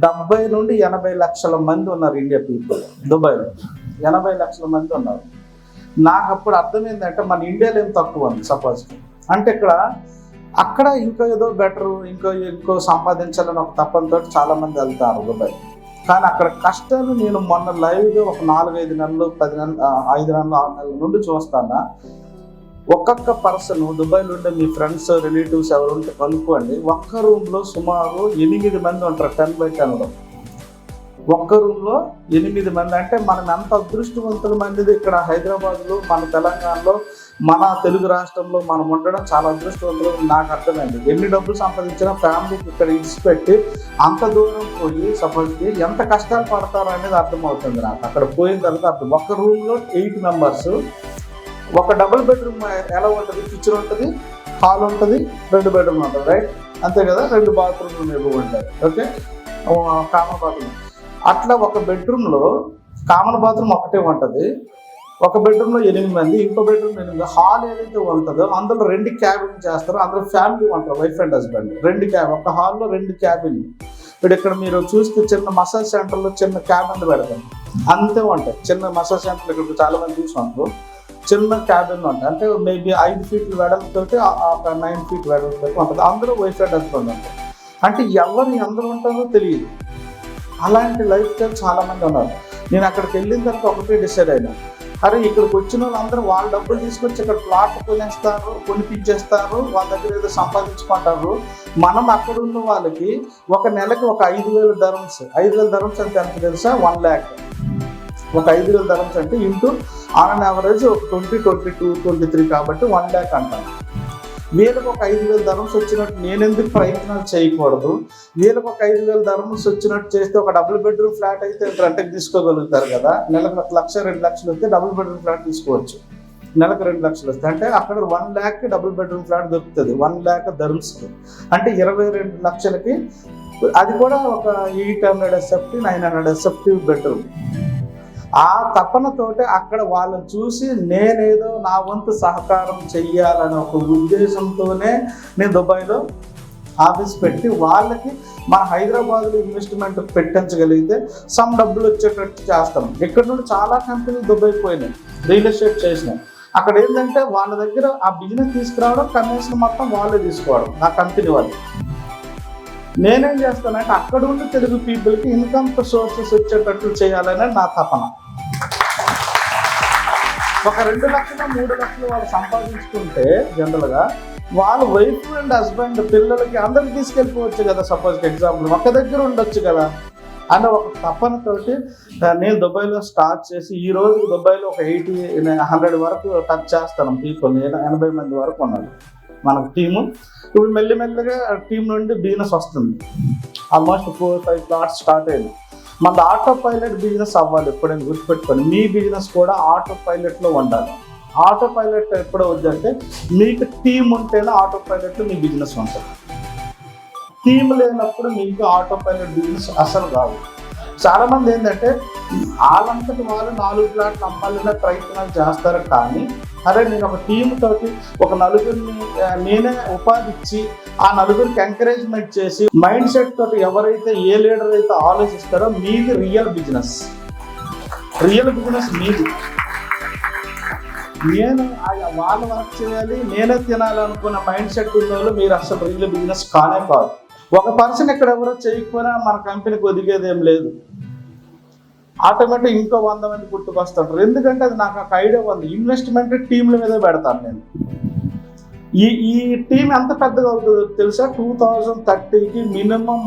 70 నుండి 80 లక్షల మంది ఉన్నారు. ఇండియా పీపుల్ దుబాయ్లో 80 లక్షల మంది ఉన్నారు. నాకు అప్పుడు అర్థమైందంటే మన ఇండియాలో ఏం తక్కువ ఉంది సపోజ్కి. అంటే అక్కడ ఇంకా ఏదో బెటరు, ఇంకో సంపాదించాలని ఒక తప్పంతో చాలామంది వెళ్తారు దుబాయ్. కానీ అక్కడ కష్టాలు నేను మొన్న లైవ్గా ఒక 4-5 నెలలు 10 నెలలు 5 నెలలు 6 నెలల నుండి చూస్తాను. ఒక్కొక్క పర్సన్ దుబాయ్లో ఉండే మీ ఫ్రెండ్స్ రిలేటివ్స్ ఎవరు ఉంటే కనుక్కోండి. ఒక్క రూమ్లో సుమారు 8 మంది ఉంటారు. 10/10లో ఒక్క రూమ్లో 8 మంది. అంటే మనం ఎంత అదృష్టవంతుల మందిది ఇక్కడ హైదరాబాద్లో, మన తెలంగాణలో, మన తెలుగు రాష్ట్రంలో మనం ఉండడం చాలా అదృష్టవంతులు. నాకు అర్థమైంది. ఎన్ని డబ్బులు సంపాదించినా ఫ్యామిలీకి ఇక్కడ ఇడిచిపెట్టి అంత దూరం పోయి సపోజ్కి ఎంత కష్టాలు పడతారు అనేది అర్థమవుతుంది నాకు. అక్కడ పోయిన తర్వాత అర్థం. ఒక్క రూమ్లో 8 మెంబర్స్. ఒక డబుల్ బెడ్రూమ్ ఎలా ఉంటుంది? కిచెన్ ఉంటుంది, హాల్ ఉంటుంది, 2 బెడ్రూమ్ ఉంటుంది, రైట్? అంతే కదా. 2 బాత్రూమ్లు ఉంటాయి. Okay, common bathroom. అట్లా ఒక బెడ్రూమ్లో కామన్ బాత్రూమ్ ఒకటే ఉంటుంది. ఒక బెడ్రూమ్లో 8 మంది, ఇంకో బెడ్రూమ్ 8 మంది. హాల్ ఏదైతే ఉంటుందో అందులో 2 క్యాబిన్ చేస్తారు. అందులో ఫ్యామిలీ ఉంటారు, వైఫ్ అండ్ హస్బెండ్. 2 క్యాబిన్, ఒక హాల్లో 2 క్యాబిన్. ఇప్పుడు ఇక్కడ మీరు చూస్తే చిన్న మసాజ్ సెంటర్లో చిన్న క్యాబిన్లు పెడతాం, అంతే ఉంటాయి. చిన్న మసాజ్ సెంటర్లు ఇక్కడ చాలా మంది చూసుకుంటారు. చిన్న క్యాబిన్లు ఉంటాయి. అంటే మేబీ 5 feet వెడల్పుతో ఒక 9 feet వెడల్పుతో ఉంటుంది. అందులో వైఫ్ అండ్ హస్బెండ్ ఉంటారు. అంటే ఎవరు ఎందరు ఉంటారో తెలియదు. అలాంటి లైఫ్ స్టైల్ చాలామంది ఉన్నారు. నేను అక్కడికి వెళ్ళిన తర్వాత ఒకటే డిసైడ్ అయినా, అరే ఇక్కడికి వచ్చిన వాళ్ళందరూ వాళ్ళ డబ్బులు తీసుకొచ్చి ఇక్కడ ప్లాట్ కొనిపించేస్తారు, వాళ్ళ దగ్గర ఏదో సంపాదించుకుంటారు. మనం అక్కడ ఉన్న వాళ్ళకి ఒక నెలకి ఒక 5,000 dirhams. 5,000 dirhams అంటే ఎంత తెలుసా? 1 lakh. ఒక 5,000 dirhams అంటే ఇంటూ ఆన్ యావరేజ్ ఒక 20, 22, 23 కాబట్టి 1 lakh అంటాను. వీళ్ళకి ఒక 5,000 dirhams వచ్చినట్టు నేను ఎందుకు ప్రయత్నాలు చేయకూడదు? వీళ్ళకి ఒక 5,000 dirhams వచ్చినట్టు చేస్తే ఒక డబుల్ బెడ్రూమ్ ఫ్లాట్ అయితే రెంట్కి తీసుకోగలుగుతారు కదా. నెలకు 1 లక్ష 2 లక్షలు వస్తే డబుల్ బెడ్రూమ్ ఫ్లాట్ తీసుకోవచ్చు. నెలకు 2 లక్షలు వస్తాయి. అంటే అక్కడ 1 lakh డబుల్ బెడ్రూమ్ ఫ్లాట్ దొరుకుతుంది 1 lakh ధర్మ్స్కి. అంటే 22 లక్షలకి, అది కూడా ఒక 800 SFT 900 SFT బెడ్రూమ్. ఆ తపనతోటి అక్కడ వాళ్ళని చూసి నేనేదో నా వంతు సహకారం చెయ్యాలనే ఒక ఉద్దేశంతోనే నేను దుబాయ్లో ఆఫీస్ పెట్టి వాళ్ళకి మన హైదరాబాద్లో ఇన్వెస్ట్మెంట్ పెట్టించగలిగితే సమ్ డబ్బులు వచ్చేటట్టు చేస్తాం. ఇక్కడ నుండి చాలా కంపెనీలు దుబాయ్ పోయినాయి, రియల్ ఎస్టేట్ చేసినాయి. అక్కడ ఏంటంటే వాళ్ళ దగ్గర ఆ బిజినెస్ తీసుకురావడం, కమిషన్ మొత్తం వాళ్ళే తీసుకోవడం, నా కంపెనీ వాళ్ళు. నేనేం చేస్తానంటే అక్కడ ఉండి తెలుగు పీపుల్కి ఇన్కమ్ సోర్సెస్ వచ్చేటట్లు చేయాలనే నా తపన. ఒక 2 లక్షలు 3 లక్షలు వాళ్ళు సంపాదించుకుంటే జనరల్గా వాళ్ళ వైఫ్ అండ్ హస్బెండ్ పిల్లలకి అందరికి తీసుకెళ్ళిపోవచ్చు కదా. సపోజ్ ఎగ్జాంపుల్ ఒక దగ్గర ఉండొచ్చు కదా అనే ఒక తపనతోటి నేను దుబాయ్లో స్టార్ట్ చేసి ఈ రోజు దుబాయ్లో ఒక 80-100 వరకు టచ్ చేస్తాను పీపుల్. 80 మంది వరకు ఉన్నారు మనకు టీము. ఇప్పుడు మెల్లిమెల్లిగా టీం నుండి బిజినెస్ వస్తుంది. ఆల్మోస్ట్ 4-5 ప్లాట్స్ స్టార్ట్ అయింది. మన ఆటో పైలట్ బిజినెస్ అవ్వాలి. ఎప్పుడైనా గుర్తుపెట్టుకోండి, మీ బిజినెస్ కూడా ఆటో పైలట్లో ఉండాలి. ఆటో పైలట్ ఎప్పుడు అవుతుందంటే మీకు టీం ఉంటేనే ఆటో పైలట్లో మీ బిజినెస్ ఉంటుంది. టీం లేనప్పుడు మీకు ఆటో పైలట్ బిజినెస్ అసలు కాదు. చాలామంది ఏంటంటే వాళ్ళంతటి వాళ్ళు 4 ప్లాట్లు అమ్మాలనే ప్రయత్నాలు చేస్తారు. కానీ అరే నేను ఒక టీం తోటి ఒక నలుగురిని నేనే ఉపాధి ఇచ్చి ఆ నలుగురికి ఎంకరేజ్మెంట్ చేసి మైండ్ సెట్ తోటి ఎవరైతే ఏ లీడర్ అయితే ఆలోచిస్తారో మీది రియల్ బిజినెస్ మీది. నేను వాళ్ళు వర్క్ చేయాలి, నేనే తినాలనుకున్న మైండ్ సెట్ ఉన్న వాళ్ళు మీరు అసలు రియల్ బిజినెస్ కానే కాదు. ఒక పర్సన్ ఇక్కడ ఎవరో చేయకపోయినా మన కంపెనీకి ఒదిగేది ఏం లేదు. ఆటోమేటిక్ ఇంకో 100 మంది పుట్టుకొస్తుంటారు. ఎందుకంటే అది నాకు ఒక ఐడియా ఉంది. ఇన్వెస్ట్మెంట్ టీంల మీద పెడతాను నేను. ఈ టీం ఎంత పెద్దగా అవుతుందో తెలుసా? 2030కి మినిమం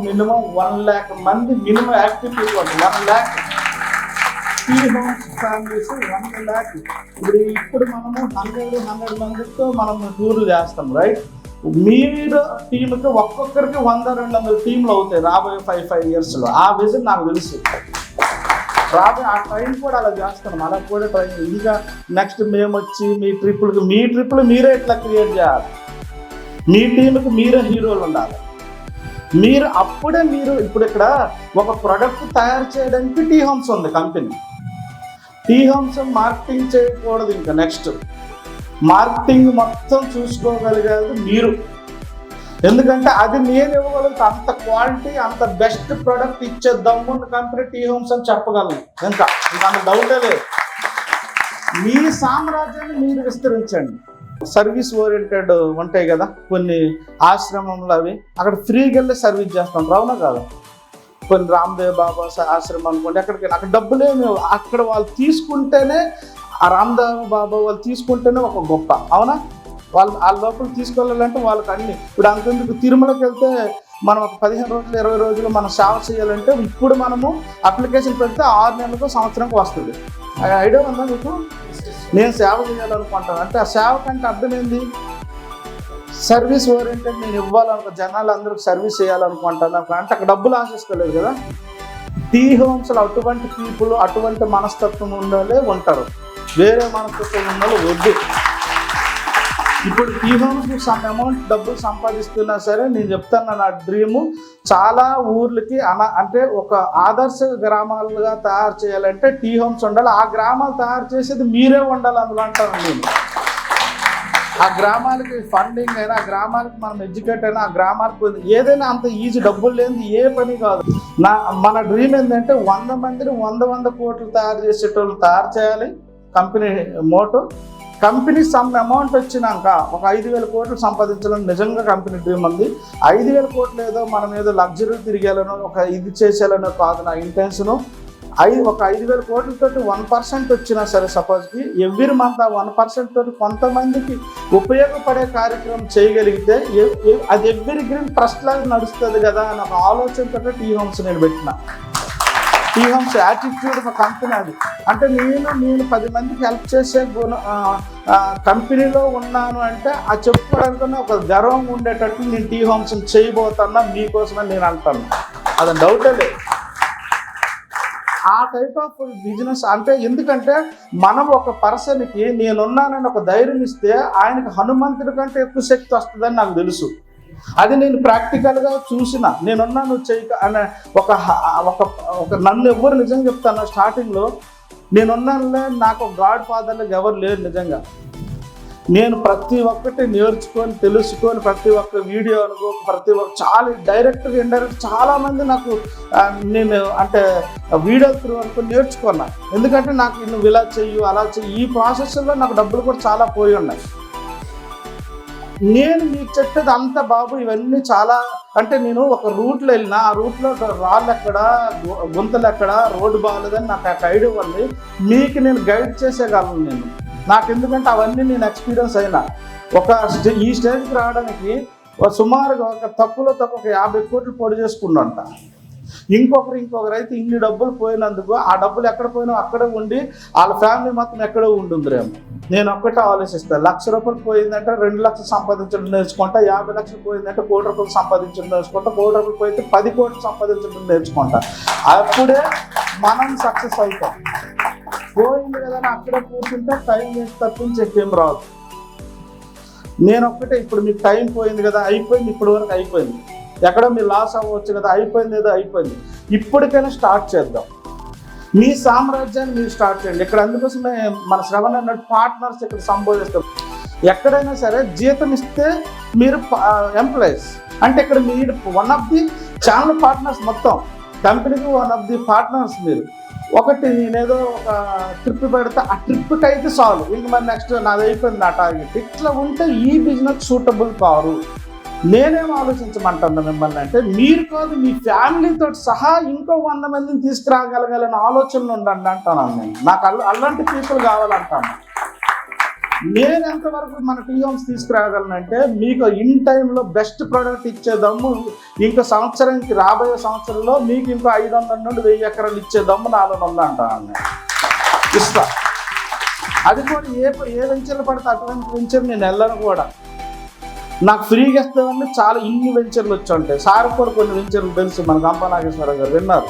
1 lakh మంది మినిమం యాక్టివ్ పీపుల్ ఉంటుంది. 1 lakh ఫ్యామిలీస్ 1 lakh. ఇప్పుడు మనము 100 మందితో మనం టూర్లు చేస్తాం రైట్. మీరు టీంకి ఒక్కొక్కరికి 100-200 టీంలు అవుతాయి రాబోయే 5 yearsలో. ఆ విజన్ నాకు తెలుసు. రాబోయే ఆ ట్రైన్ కూడా అలా చేస్తాం. అలా కూడా ట్రైన్ ఇంకా నెక్స్ట్ మేము వచ్చి మీ ట్రిప్పులు మీరే ఇట్లా క్రియేట్ చేయాలి. మీ టీంకి మీరే హీరోలు ఉండాలి. అప్పుడే మీరు ఇప్పుడు ఇక్కడ ఒక ప్రొడక్ట్ తయారు చేయడానికి టీ హోమ్స్ ఉంది కంపెనీ. టీ హోమ్స్ మార్కెటింగ్ చేయకూడదు. ఇంకా నెక్స్ట్ మార్కెటింగ్ మొత్తం చూసుకోగలిగేది మీరు. ఎందుకంటే అది నేను ఇవ్వగలుగుతా. అంత క్వాలిటీ అంత బెస్ట్ ప్రొడక్ట్ ఇచ్చే దమ్మున్న కంపెనీ టీ హోమ్స్ అని చెప్పగలను. ఇంకా అంత డౌటే లేదు. మీ సామ్రాజ్యాన్ని మీరు విస్తరించండి. సర్వీస్ ఓరియంటెడ్ ఉంటాయి కదా కొన్ని ఆశ్రమంలో, అవి అక్కడ ఫ్రీగా వెళ్ళి సర్వీస్ చేస్తాం అవునా కాదు. కొన్ని రామ్దేవ్ బాబా ఆశ్రమం అనుకోండి, అక్కడ డబ్బులేమి, అక్కడ వాళ్ళు తీసుకుంటేనే ఆ రామ్దేవ్ బాబా వాళ్ళు తీసుకుంటేనే ఒక గొప్ప అవునా. వాళ్ళు ఆ లోపల తీసుకెళ్ళాలంటే వాళ్ళకి అన్ని. ఇప్పుడు అంతెందుకు తిరుమలకి వెళ్తే మనం ఒక 15 రోజులు 20 రోజులు మనం సేవ చేయాలంటే ఇప్పుడు మనము అప్లికేషన్ పెడితే 6 నెలలకు సంవత్సరానికి వస్తుంది. ఐడియా ఉందా మీకు? నేను సేవ చేయాలనుకుంటాను అంటే ఆ సేవ కంటే అర్థం ఏంది? సర్వీస్ ఓరియంటెడ్ నేను ఇవ్వాలనుకో, జనాలు అందరికి సర్వీస్ చేయాలనుకుంటాను అంటే అక్కడ డబ్బులు ఆశిస్తలేదు కదా. టీ హోమ్స్లో అటువంటి పీపుల్ అటువంటి మనస్తత్వం ఉండాలి ఉంటారు. వేరే మనస్తత్వం ఉండాలి వద్దు. ఇప్పుడు టీ హోమ్స్కి సమ్ అమౌంట్ డబ్బులు సంపాదిస్తున్నా సరే నేను చెప్తాను నా డ్రీము చాలా ఊర్లకి అంటే ఒక ఆదర్శ గ్రామాలుగా తయారు చేయాలంటే టీ హోమ్స్ ఉండాలి. ఆ గ్రామాలు తయారు చేసేది మీరే ఉండాలి అందులో అంటాను నేను. ఆ గ్రామాలకి ఫండింగ్ అయినా, ఆ గ్రామాలకి మనం ఎడ్యుకేట్ అయినా, ఆ గ్రామాలకు ఏదైనా అంత ఈజీ డబ్బులు లేనిది ఏ పని కాదు. మన డ్రీమ్ ఏంటంటే 100 మందిని 100 కోట్లు తయారు చేసేటోళ్ళు తయారు చేయాలి. Company motto. Company some amount వచ్చినాక ఒక 5,000 కోట్లు సంపాదించాలని నిజంగా కంపెనీ డ్రీమ్ ఉంది. 5,000 కోట్లు ఏదో మనం ఏదో లగ్జరీ తిరిగేయాలనో ఒక ఇది చేసేయాలనో కాదు నా ఇంటెన్షను. ఒక 5,000 కోట్లతో 1% వచ్చినా సరే సపోజ్కి ఎవ్రీ మంత్ ఆ 1% తోటి కొంతమందికి ఉపయోగపడే కార్యక్రమం చేయగలిగితే అది ఎవ్రీ గ్రీన్ ట్రస్ట్ లాగా నడుస్తుంది కదా అని ఒక ఆలోచనతో టీ హోమ్స్ నేను పెట్టిన. టీ హోమ్స్ యాటిట్యూడ్ ఒక కంపెనీ అది. అంటే నేను 10 మందికి హెల్ప్ చేసే కంపెనీలో ఉన్నాను అంటే ఆ చెప్పుకోవడానికి ఒక గర్వం ఉండేటట్టు నేను టీ హోమ్స్ చేయబోతున్నా మీకోసమని నేను అంటాను. అది డౌటే లేదు. ఆ టైప్ ఆఫ్ బిజినెస్ అంటే, ఎందుకంటే మనం ఒక పర్సన్కి నేనున్నానని ఒక ధైర్యం ఇస్తే ఆయనకి హనుమంతుడి కంటే ఎక్కువ శక్తి వస్తుందని నాకు తెలుసు. అది నేను ప్రాక్టికల్గా చూసిన. నేనున్నాను చెయ్యి అనే ఒక నన్ను ఎవరు నిజంగా చెప్తాను, స్టార్టింగ్లో నేనున్నానులే, నాకు గాడ్ ఫాదర్లకు ఎవరు లేరు. నిజంగా నేను ప్రతి ఒక్కటి నేర్చుకొని తెలుసుకొని ప్రతి ఒక్క వీడియో అనుకో ప్రతి ఒక్క చాలా డైరెక్ట్గా ఇండైరెక్ట్ చాలామంది నాకు నేను అంటే వీడియో త్రూ అనుకో నేర్చుకున్నా. ఎందుకంటే నాకు నువ్వు ఇలా చెయ్యి అలా చెయ్యి, ఈ ప్రాసెస్లో నాకు డబ్బులు కూడా చాలా పోయి ఉన్నాయి. నేను మీకు చెప్పేది అంత బాబు ఇవన్నీ చాలా అంటే, నేను ఒక రూట్లో వెళ్ళినా ఆ రూట్లో రాళ్ళు ఎక్కడ గుంతలు ఎక్కడ రోడ్డు బాగాలేదని నాకు ఒక ఐడియా ఉంది. మీకు నేను గైడ్ చేసేయగలను నేను. నాకు ఎందుకంటే అవన్నీ నేను ఎక్స్పీరియన్స్ అయినా. ఈ స్టేజ్కి రావడానికి సుమారుగా తక్కువ ఒక 50 కోట్లు పొడి చేసుకున్నంట. ఇంకొకరు అయితే ఇన్ని డబ్బులు పోయినందుకు ఆ డబ్బులు ఎక్కడ పోయినా అక్కడే ఉండి వాళ్ళ ఫ్యామిలీ మొత్తం ఎక్కడో ఉంటుందిరేమో. నేను ఒక్కటే ఆలోచిస్తాను, ₹1,00,000 పోయిందంటే 2 లక్షలు సంపాదించడం నేర్చుకుంటా, 50 లక్షలు పోయిందంటే ₹1,00,00,000 సంపాదించడం నేర్చుకుంటా, ₹1,00,00,000 పోయితే 10 కోట్లు సంపాదించడం నేర్చుకుంటా. అప్పుడే మనం సక్సెస్ అవుతాం. పోయింది కదా అక్కడే కూర్చుంటే టైం వేస్ట్ తప్పించి ఏం రాదు. నేను ఒక్కటే, ఇప్పుడు మీకు టైం పోయింది కదా, అయిపోయింది, ఇప్పటి వరకు అయిపోయింది, ఎక్కడో మీరు లాస్ అవ్వచ్చు కదా, అయిపోయింది ఏదో అయిపోయింది, ఇప్పటికైనా స్టార్ట్ చేద్దాం. మీ సామ్రాజ్యాన్ని మీరు స్టార్ట్ చేయండి. ఇక్కడ అందుకోసమే మన శ్రవణ్ అన్నట్టు పార్ట్నర్స్ ఇక్కడ సంబోధిస్తాం. ఎక్కడైనా సరే జీతం ఇస్తే మీరు ఎంప్లాయీస్ అంటే, ఇక్కడ మీరు one of the channel partners, మొత్తం కంపెనీకి వన్ ఆఫ్ ది పార్ట్నర్స్ మీరు. ఒకటి నేనేదో ఒక ట్రిప్ పెడితే ఆ ట్రిప్కి అయితే చాలు, ఇంక మరి నెక్స్ట్ నాది అయిపోయింది నా టార్గెట్. ఇట్లా ఉంటే ఈ బిజినెస్ సూటబుల్ కారు. నేనేం ఆలోచించమంటాను మిమ్మల్ని అంటే, మీరు కాదు మీ ఫ్యామిలీతో సహా ఇంకో 100 మందిని తీసుకురాగలగాలని ఆలోచనలు ఉండండి అంటాను నేను. నాకు అలాంటి పీపుల్ కావాలంటాను. నేను ఎంతవరకు మన టీ హోమ్స్ తీసుకురాగలనంటే, మీకు ఇన్ టైంలో బెస్ట్ ప్రోడక్ట్ ఇచ్చే దమ్ము ఇంకో సంవత్సరానికి రాబోయే సంవత్సరంలో మీకు ఇంకో 500 నుండి 1000 ఎకరాలు ఇచ్చే దమ్ము నాలో ఉందంటాను నేను. ఇస్తా. అది కూడా ఏ వెంచర్లు పడితే అటువంటి వెంచర్ నేను వెళ్ళను కూడా. నాకు ఫ్రీగా ఇస్తామని చాలా ఇన్ని వెంచర్లు వచ్చి ఉంటాయి. సార్ కూడా కొన్ని వెంచర్లు తెలుసు, మన గంప నాగేశ్వరరావు గారు విన్నారు.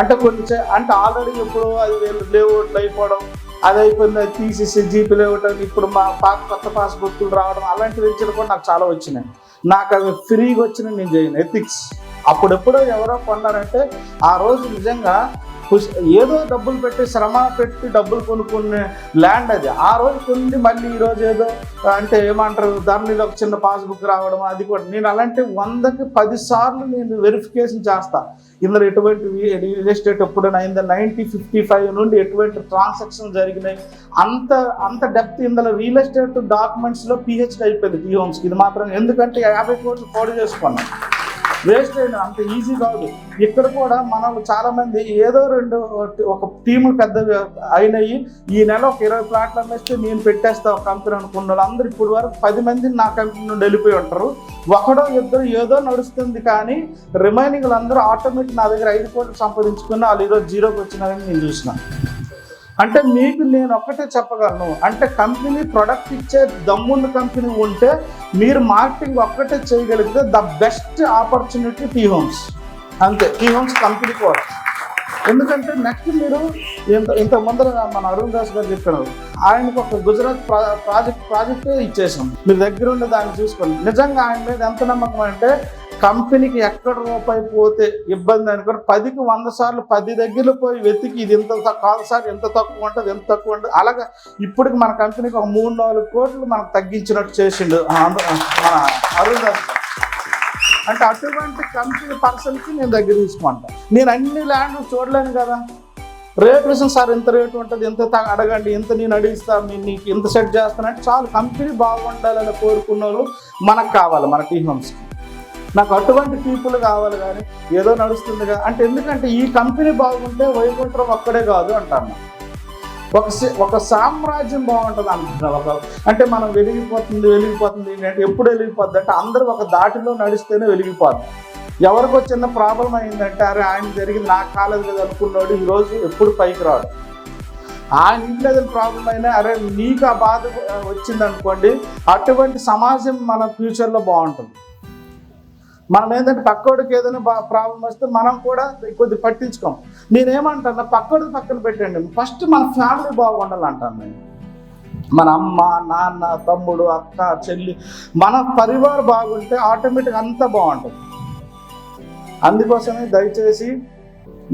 అంటే కొన్ని అంటే ఆల్రెడీ ఎప్పుడు అది లేఅవుట్లు అయిపోవడం, అది అయిపోయింది, అది తీసేసి జీపీ లేఅవుట్ అని ఇప్పుడు మా కొత్త పాస్బుక్లు రావడం, అలాంటి వెంచర్లు కూడా నాకు చాలా వచ్చినాయి. నాకు అవి ఫ్రీగా వచ్చినాయి, నేను చేయను. ఎథిక్స్ అప్పుడెప్పుడో ఎవరో కొన్నారంటే ఆ రోజు నిజంగా ఏదో డబ్బులు పెట్టి శ్రమ పెట్టి డబ్బులు కొనుక్కునే ల్యాండ్ అది. ఆ రోజు కొన్ని మళ్ళీ ఈరోజు ఏదో అంటే ఏమంటారు ధరనిలో ఒక చిన్న పాస్బుక్ రావడం, అది కూడా నేను అలాంటి 100కి 10 సార్లు నేను వెరిఫికేషన్ చేస్తా. ఇందులో ఎటువంటి రియల్ ఎస్టేట్ ఎప్పుడైనా అయిందా, 1955 నుండి ఎటువంటి ట్రాన్సాక్షన్ జరిగినాయి, అంత డెప్త్ ఇందులో రియల్ ఎస్టేట్ డాక్యుమెంట్స్లో PhD అయిపోయింది టీ హోమ్స్కి. ఇది మాత్రం ఎందుకంటే 50 కోట్లు పోటీ చేసుకున్నాం. వేస్ట్ అయినా అంత ఈజీ కాదు. ఇక్కడ కూడా మనం చాలామంది ఏదో ఒక టీములు పెద్దవి అయినాయి, ఈ నెల ఒక 20 ప్లాట్లు అమ్మేస్తే నేను పెట్టేస్తా ఒక కంపెనీ అనుకున్న వాళ్ళు అందరూ ఇప్పుడు వరకు 10 మంది నా కంపెనీ నుండి వెళ్ళిపోయి ఉంటారు. ఒకడో ఇద్దరు ఏదో నడుస్తుంది, కానీ రిమైనింగ్ అందరూ ఆటోమేటిక్ నా దగ్గర 5 కోట్లు సంపాదించుకుని వాళ్ళు ఈరోజు జీరోకి వచ్చినారని నేను చూసిన. అంటే మీకు నేను ఒక్కటే చెప్పగలను, అంటే కంపెనీ ప్రొడక్ట్ ఇచ్చే దమ్మున్న కంపెనీ ఉంటే మీరు మార్కెటింగ్ ఒక్కటే చేయగలిగితే the best opportunity T Homes. అంతే, టీ హోమ్స్ కంపెనీ కూడా. ఎందుకంటే నెక్స్ట్ మీరు ఇంత ముందర మన అరుణ్ దాస్ గారు చెప్పారు, ఆయనకు ఒక గుజరాత్ ప్రాజెక్టే ఇచ్చేసాం. మీరు దగ్గర ఉండే దాన్ని చూసుకోండి. నిజంగా ఆయన మీద ఎంత నమ్మకం అంటే, కంపెనీకి ఎక్కడ రూపాయి పోతే ఇబ్బంది అనుకోండి 10కి 100 సార్లు 10 దగ్గరలో పోయి వెతికి ఇది ఇంత కాదు సార్, ఎంత తక్కువ ఉంటుంది, ఎంత తక్కువ ఉంటుంది. అలాగా ఇప్పటికి మన కంపెనీకి ఒక 3-4 కోట్లు మనకు తగ్గించినట్టు చేసిండు మన అరుణ్ దాస్. అంటే అటువంటి కంపెనీ పర్సన్కి నేను దగ్గర తీసుకుంటాను. నేను అన్ని ల్యాండ్లు చూడలేను కదా, రేట్ విషయం సార్ ఎంత రేటు ఉంటుంది, ఎంత అడగండి, ఎంత నేను అడిగిస్తాను, నీకు ఎంత సెట్ చేస్తానంటే చాలు. కంపెనీ బాగుండాలని కోరుకున్న వాళ్ళు మనకు కావాలి, మన టీ హోమ్స్కి. నాకు అటువంటి పీపుల్ కావాలి, కానీ ఏదో నడుస్తుందిగా అంటే. ఎందుకంటే ఈ కంపెనీ బాగుంటే వైకుంఠం ఒక్కడే కాదు అంటాను. ఒక సామ్రాజ్యం బాగుంటుంది అంటున్నాను. అంటే మనం వెలిగిపోతుంది అంటే ఎప్పుడు వెలిగిపోద్ది అంటే, అందరూ ఒక దాటిలో నడిస్తేనే వెలిగిపోద్ది. ఎవరికో చిన్న ప్రాబ్లం అయిందంటే, అరే ఆయన జరిగింది నాకు కాలేదు కదా అనుకున్నాడు, ఈరోజు ఎప్పుడు పైకి రాడు. ఆయన ఇంట్లో ఏదైనా ప్రాబ్లం అయినా, అరే నీకు ఆ బాధ వచ్చింది అనుకోండి, అటువంటి సమాజం మన ఫ్యూచర్లో బాగుంటుంది. మనం ఏంటంటే పక్కోడికి ఏదైనా ప్రాబ్లం వస్తే మనం కూడా కొద్ది పట్టించుకోం. నేనేమంటాను, పక్కోడికి పక్కన పెట్టండి, ఫస్ట్ మన ఫ్యామిలీ బాగుండాలంటాను నేను. మన అమ్మ, నాన్న, తమ్ముడు, అక్క, చెల్లి, మన పరివారం బాగుంటే ఆటోమేటిక్గా అంతా బాగుంటుంది. అందుకోసమే దయచేసి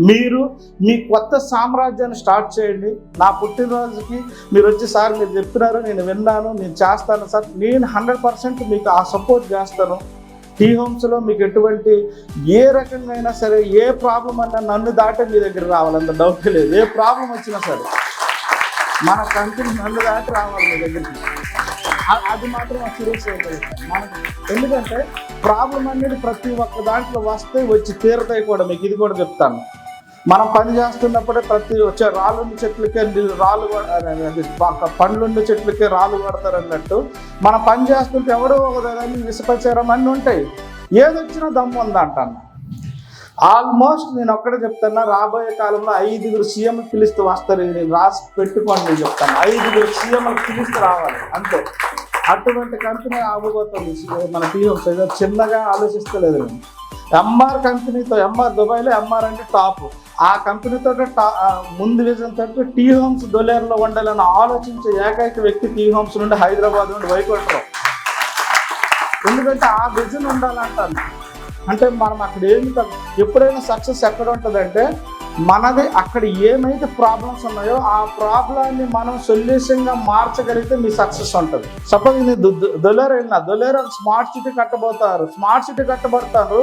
మీరు మీ కొత్త సామ్రాజ్యాన్ని స్టార్ట్ చేయండి. నా పుట్టినరోజుకి మీరు వచ్చి సార్ మీరు చెప్పినారు, నేను విన్నాను, నేను చేస్తాను సార్, నేను 100% మీకు ఆ సపోర్ట్ చేస్తాను. టీ హోమ్స్లో మీకు ఎటువంటి ఏ రకంగా సరే ఏ ప్రాబ్లం అన్నా నన్ను దాటే మీ దగ్గర రావాలి, అంత డౌట్ లేదు. ఏ ప్రాబ్లం వచ్చినా సరే మన కంపెనీ నన్ను దాటి రావాలి మీ దగ్గరికి. అది మాత్రం సీరియస్ అవుతుంది మనకు. ఎందుకంటే ప్రాబ్లం అనేది ప్రతి ఒక్క దాంట్లో వస్తే వచ్చి తీరతాయి కూడా. మీకు ఇది కూడా చెప్తాను, మనం పని చేస్తున్నప్పుడే ప్రతి వచ్చే రాళ్ళుండి చెట్లకే రాళ్ళు, పండ్లుండి చెట్లకే రాళ్ళు కొడతారు అన్నట్టు, మనం పని చేస్తుంటే ఎవడో ఒకదాన్ని విసపచారం అన్నీ ఉంటాయి. ఏదొచ్చినా దమ్ము ఉందంటాను. ఆల్మోస్ట్ నేను ఒక్కడే చెప్తాను, రాబోయే కాలంలో 5 సీఎంలు పిలుస్తూ వస్తారు. నేను రాసి పెట్టుకోండి, నేను చెప్తాను 5 సీఎంలు పిలుస్తూ రావాలి అంతే. అటువంటి కంపెనీ అవ్వబోతుంది మన టీ హోమ్స్. ఏదో చిన్నగా ఆలోచిస్తలేదు నేను. ఎంఆర్ కంపెనీతో, ఎంఆర్ దుబాయ్లో ఎంఆర్ అంటే టాప్, ఆ కంపెనీతో ముందు విజన్ తోటి టీ హోమ్స్ దొలేరులో ఉండాలని ఆలోచించే ఏకైక వ్యక్తి టీ హోమ్స్ నుండి హైదరాబాద్ నుండి వైకుంఠరావు. ఎందుకంటే ఆ విజన్ ఉండాలంటాను. అంటే మనం అక్కడ ఏమి ఎప్పుడైనా సక్సెస్ ఎక్కడ ఉంటుందంటే మనది అక్కడ ఏమైతే ప్రాబ్లమ్స్ ఉన్నాయో ఆ ప్రాబ్లాన్ని మనం సొల్యూషన్గా మార్చగలిగితే మీ సక్సెస్ ఉంటుంది. సపోజ్ నేను దొలేరు వెళ్ళినా, దొలేరు స్మార్ట్ సిటీ కట్టబోతారు, స్మార్ట్ సిటీ కట్టబడతారు.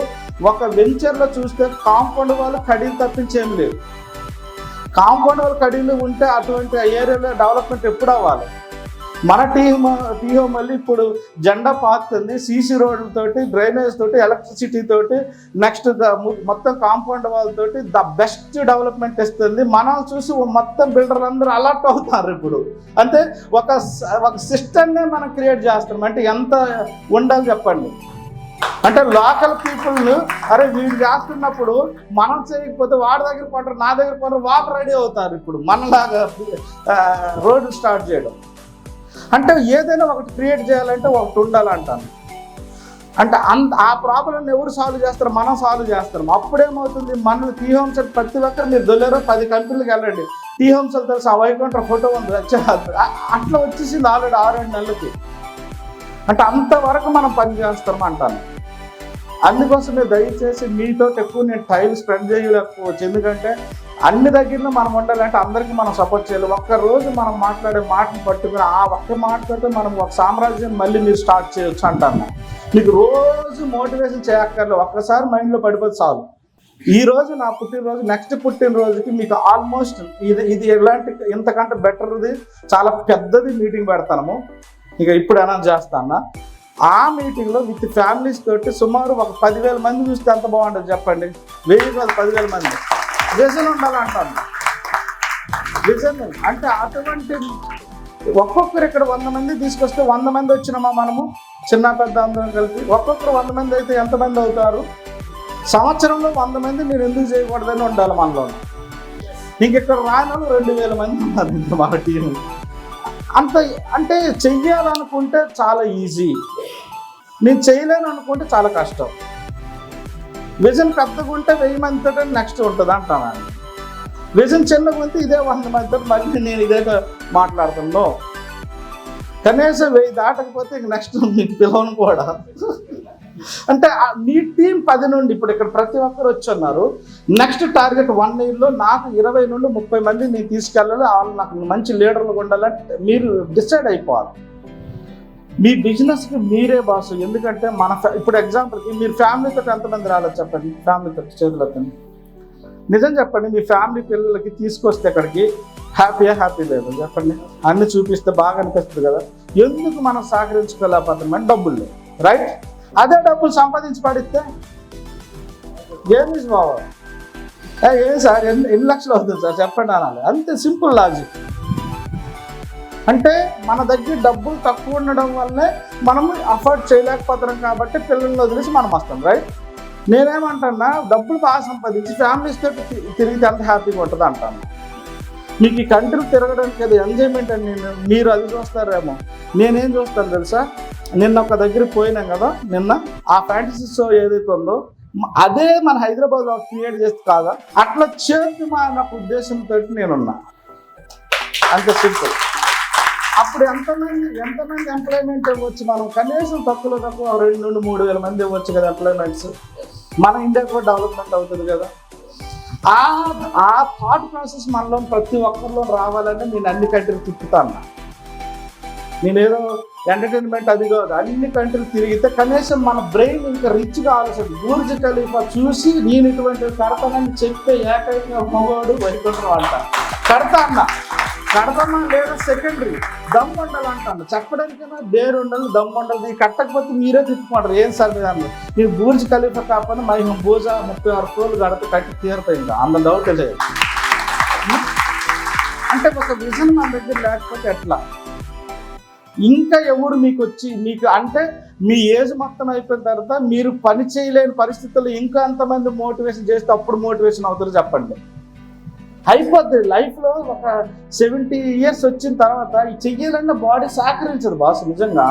ఒక వెంచర్లో చూస్తే కాంపౌండ్ వాళ్ళు కడీలు తప్పించేం లేదు. కాంపౌండ్ వాళ్ళు కడీలు ఉంటే అటువంటి ఏరియాలో డెవలప్మెంట్ ఎప్పుడు అవ్వాలి. మన టీ హోమ్ మళ్ళీ ఇప్పుడు జెండా పాతుంది, సీసీ రోడ్లతోటి, డ్రైనేజ్ తోటి, ఎలక్ట్రిసిటీ తోటి, నెక్స్ట్ మొత్తం కాంపౌండ్ వాళ్ళతోటి ద బెస్ట్ డెవలప్మెంట్ ఇస్తుంది. మనం చూసి మొత్తం బిల్డర్లు అందరూ అలర్ట్ అవుతారు ఇప్పుడు. అంటే ఒక సిస్టమ్నే మనం క్రియేట్ చేస్తున్నాం. అంటే ఎంత ఉండాలి చెప్పండి. అంటే లోకల్ పీపుల్ని అరే వీడు చేస్తున్నప్పుడు మనం చేయకపోతే వాడి దగ్గర కొంటారు, నా దగ్గర కొంటారు, వాళ్ళు రెడీ అవుతారు ఇప్పుడు మనలాగా రోడ్డు స్టార్ట్ చేయడం. అంటే ఏదైనా ఒకటి క్రియేట్ చేయాలంటే ఒకటి ఉండాలంటాను. అంటే ఆ ప్రాబ్లమ్ని ఎవరు సాల్వ్ చేస్తారు, మనం సాల్వ్ చేస్తాం. అప్పుడేమవుతుంది, మన టీ హోమ్స్ ప్రతి ఒక్కరు మీరు దొలేరో 10 కంపెనీలకు వెళ్ళండి, టీ హోమ్స్ తెలుసు ఆ వైకుంఠ ఫోటో ఉంది అట్లా వచ్చేసింది ఆల్రెడీ 6-7 నెలలకి. అంటే అంతవరకు మనం పని చేస్తాం అంటాను. అందుకోసమే దయచేసి మీతో ఎక్కువ నేను టైం స్పెండ్ చేయలేకపోవచ్చు. ఎందుకంటే అన్ని దగ్గరలో మనం ఉండాలంటే అందరికీ మనం సపోర్ట్ చేయాలి. ఒక్కరోజు మనం మాట్లాడే మాటను పట్టుకుని ఆ ఒక్క మాటతో మనం ఒక సామ్రాజ్యం మళ్ళీ మీరు స్టార్ట్ చేయొచ్చు అంటాను. మీకు రోజు మోటివేషన్ చేయక్కర్లేదు, ఒక్కసారి మైండ్లో పడిపోతే చాలు. ఈ రోజు నా పుట్టినరోజు, నెక్స్ట్ పుట్టినరోజుకి మీకు ఆల్మోస్ట్ ఇది ఎలాంటి ఇంతకంటే బెటర్ది చాలా పెద్దది మీటింగ్ పెడతాము. ఇక ఇప్పుడు అనౌన్స్ చేస్తాను. ఆ మీటింగ్లో విత్ ఫ్యామిలీస్ తోటి సుమారు ఒక 10,000 మంది చూస్తే ఎంత బాగుంటుంది చెప్పండి. 1000 కాదు 10,000 మంది. విజన్ ఉండాలంటాను. విజన్ అంటే అటువంటి ఒక్కొక్కరు ఇక్కడ 100 మంది తీసుకొస్తే 100 మంది వచ్చినామా మనము చిన్న పెద్ద అందరం కలిపి ఒక్కొక్కరు 100 మంది అయితే ఎంతమంది అవుతారు? సంవత్సరంలో 100 మంది మీరు ఎందుకు చేయకూడదని ఉండాలి మనలో. ఇంక ఇక్కడ రాని 2,000 మంది ఉన్నారు ఇంకా మన టీం. అంత అంటే చెయ్యాలనుకుంటే చాలా ఈజీ, నేను చేయలేను అనుకుంటే చాలా కష్టం. విజన్ పెద్దగా ఉంటే 1000 మందితో నెక్స్ట్ ఉంటుంది అంటాను. విజన్ చిన్నగా ఉంటే ఇదే 100 మందితో మళ్ళీ నేను ఇదే మాట్లాడుతున్నాను. కనీసం 1000 దాటకపోతే ఇంక నెక్స్ట్ మీకు పిలవను కూడా. అంటే మీ టీం 10 నుండి ఇప్పుడు ఇక్కడ ప్రతి ఒక్కరు వచ్చి ఉన్నారు. నెక్స్ట్ టార్గెట్ 1 ఇయర్లో నాకు 20 నుండి 30 మంది నేను తీసుకెళ్ళాలి, వాళ్ళు నాకు మంచి లీడర్లు ఉండాలంటే మీరు డిసైడ్ అయిపోవాలి. మీ బిజినెస్కి మీరే బాసు. ఎందుకంటే మన ఇప్పుడు ఎగ్జాంపుల్కి మీరు ఫ్యామిలీతో ఎంతమంది రాలేదు చెప్పండి, ఫ్యామిలీతో చేతులతో నిజం చెప్పండి. మీ ఫ్యామిలీ పిల్లలకి తీసుకొస్తే ఇక్కడికి హ్యాపీ లేదు చెప్పండి. అన్ని చూపిస్తే బాగా అనిపిస్తుంది కదా. ఎందుకు మనం సహకరించుకోలేకపోతున్నాం? డబ్బులు లేవు, రైట్? అదే డబ్బులు సంపాదించి పడితే ఏమి బాబు ఏం సార్ ఎన్ని లక్షలు అవుతుంది సార్ చెప్పండి అనాలి. అంతే సింపుల్ లాజిక్. అంటే మన దగ్గర డబ్బులు తక్కువ ఉండడం వల్లే మనం అఫోర్డ్ చేయలేకపోతున్నాం కాబట్టి పిల్లల్ని వదిలేసి మనం వస్తాం, రైట్? నేనేమంటున్నా, డబ్బులు బాగా సంపాదించి ఫ్యామిలీస్తో తిరిగితే ఎంత హ్యాపీగా ఉంటుంది అంటాను. మీకు ఈ కంట్రీ తిరగడానికి అది ఎంజాయ్మెంట్ అని మీరు అది చూస్తారేమో, నేనేం చూస్తాను తెలుసా? నిన్న ఒక దగ్గరికి పోయినాం కదా, నిన్న ఆ ఫ్యాంటసీ షో ఏదైతే ఉందో అదే మన హైదరాబాద్లో క్రియేట్ చేస్తే కాదా, అట్లా చేద్దామా అన్న ఉద్దేశంతో నేనున్నా, అంత సింపుల్. అప్పుడు ఎంతమంది ఎంప్లాయ్మెంట్ ఇవ్వచ్చు మనం? కనీసం తక్కువ 2 నుండి 3 వేల మంది ఇవ్వచ్చు కదా ఎంప్లాయ్మెంట్స్. మన ఇండియా కూడా డెవలప్మెంట్ అవుతుంది కదా. ఆ థాట్ ప్రాసెస్ మనలో ప్రతి ఒక్కరిలో రావాలని నేను అన్ని కంట్రీలు తిప్పుతాను. నేనేదో ఎంటర్టైన్మెంట్ అది కాదు, అన్ని కంట్రీలు తిరిగితే కనీసం మన బ్రెయిన్ ఇంకా రిచ్గా ఆలోచన. బుర్జ్ ఖలీఫా చూసి నేను ఇటువంటి కడతానని చెప్పే ఏకైక మగవాడు వైకుంఠం అంట. కడతామా లేదా సెకండరీ, దమ్ ఉండాలి అంటాను. చెప్పడానికైనా డేర్ ఉండాలి, దమ్ ఉండాలి. కట్టకపోతే మీరే తిప్పుకుంటారు, ఏం సార్ మీద అన్న. నేను బుర్జ్ ఖలీఫా కాకపోతే మైహం బూజా 36 ఫ్లోర్లు కట్టి తీరుతాయి. ఇంకా అంత డౌట్ లేదు. అంటే ఒక విజన్ మన దగ్గర లేకపోతే ఎట్లా? ఇంకా ఎవరు మీకు అంటే మీ ఏజ్ మొత్తం అయిపోయిన తర్వాత మీరు పని చేయలేని పరిస్థితుల్లో ఇంకా ఎంతమంది మోటివేషన్ చేస్తే అప్పుడు మోటివేషన్ అవుతారు చెప్పండి. అయిపోద్ది లైఫ్లో. ఒక 70 ఇయర్స్ వచ్చిన తర్వాత చెయ్యాలన్న బాడీ సహకరించదు బాస్. నిజంగా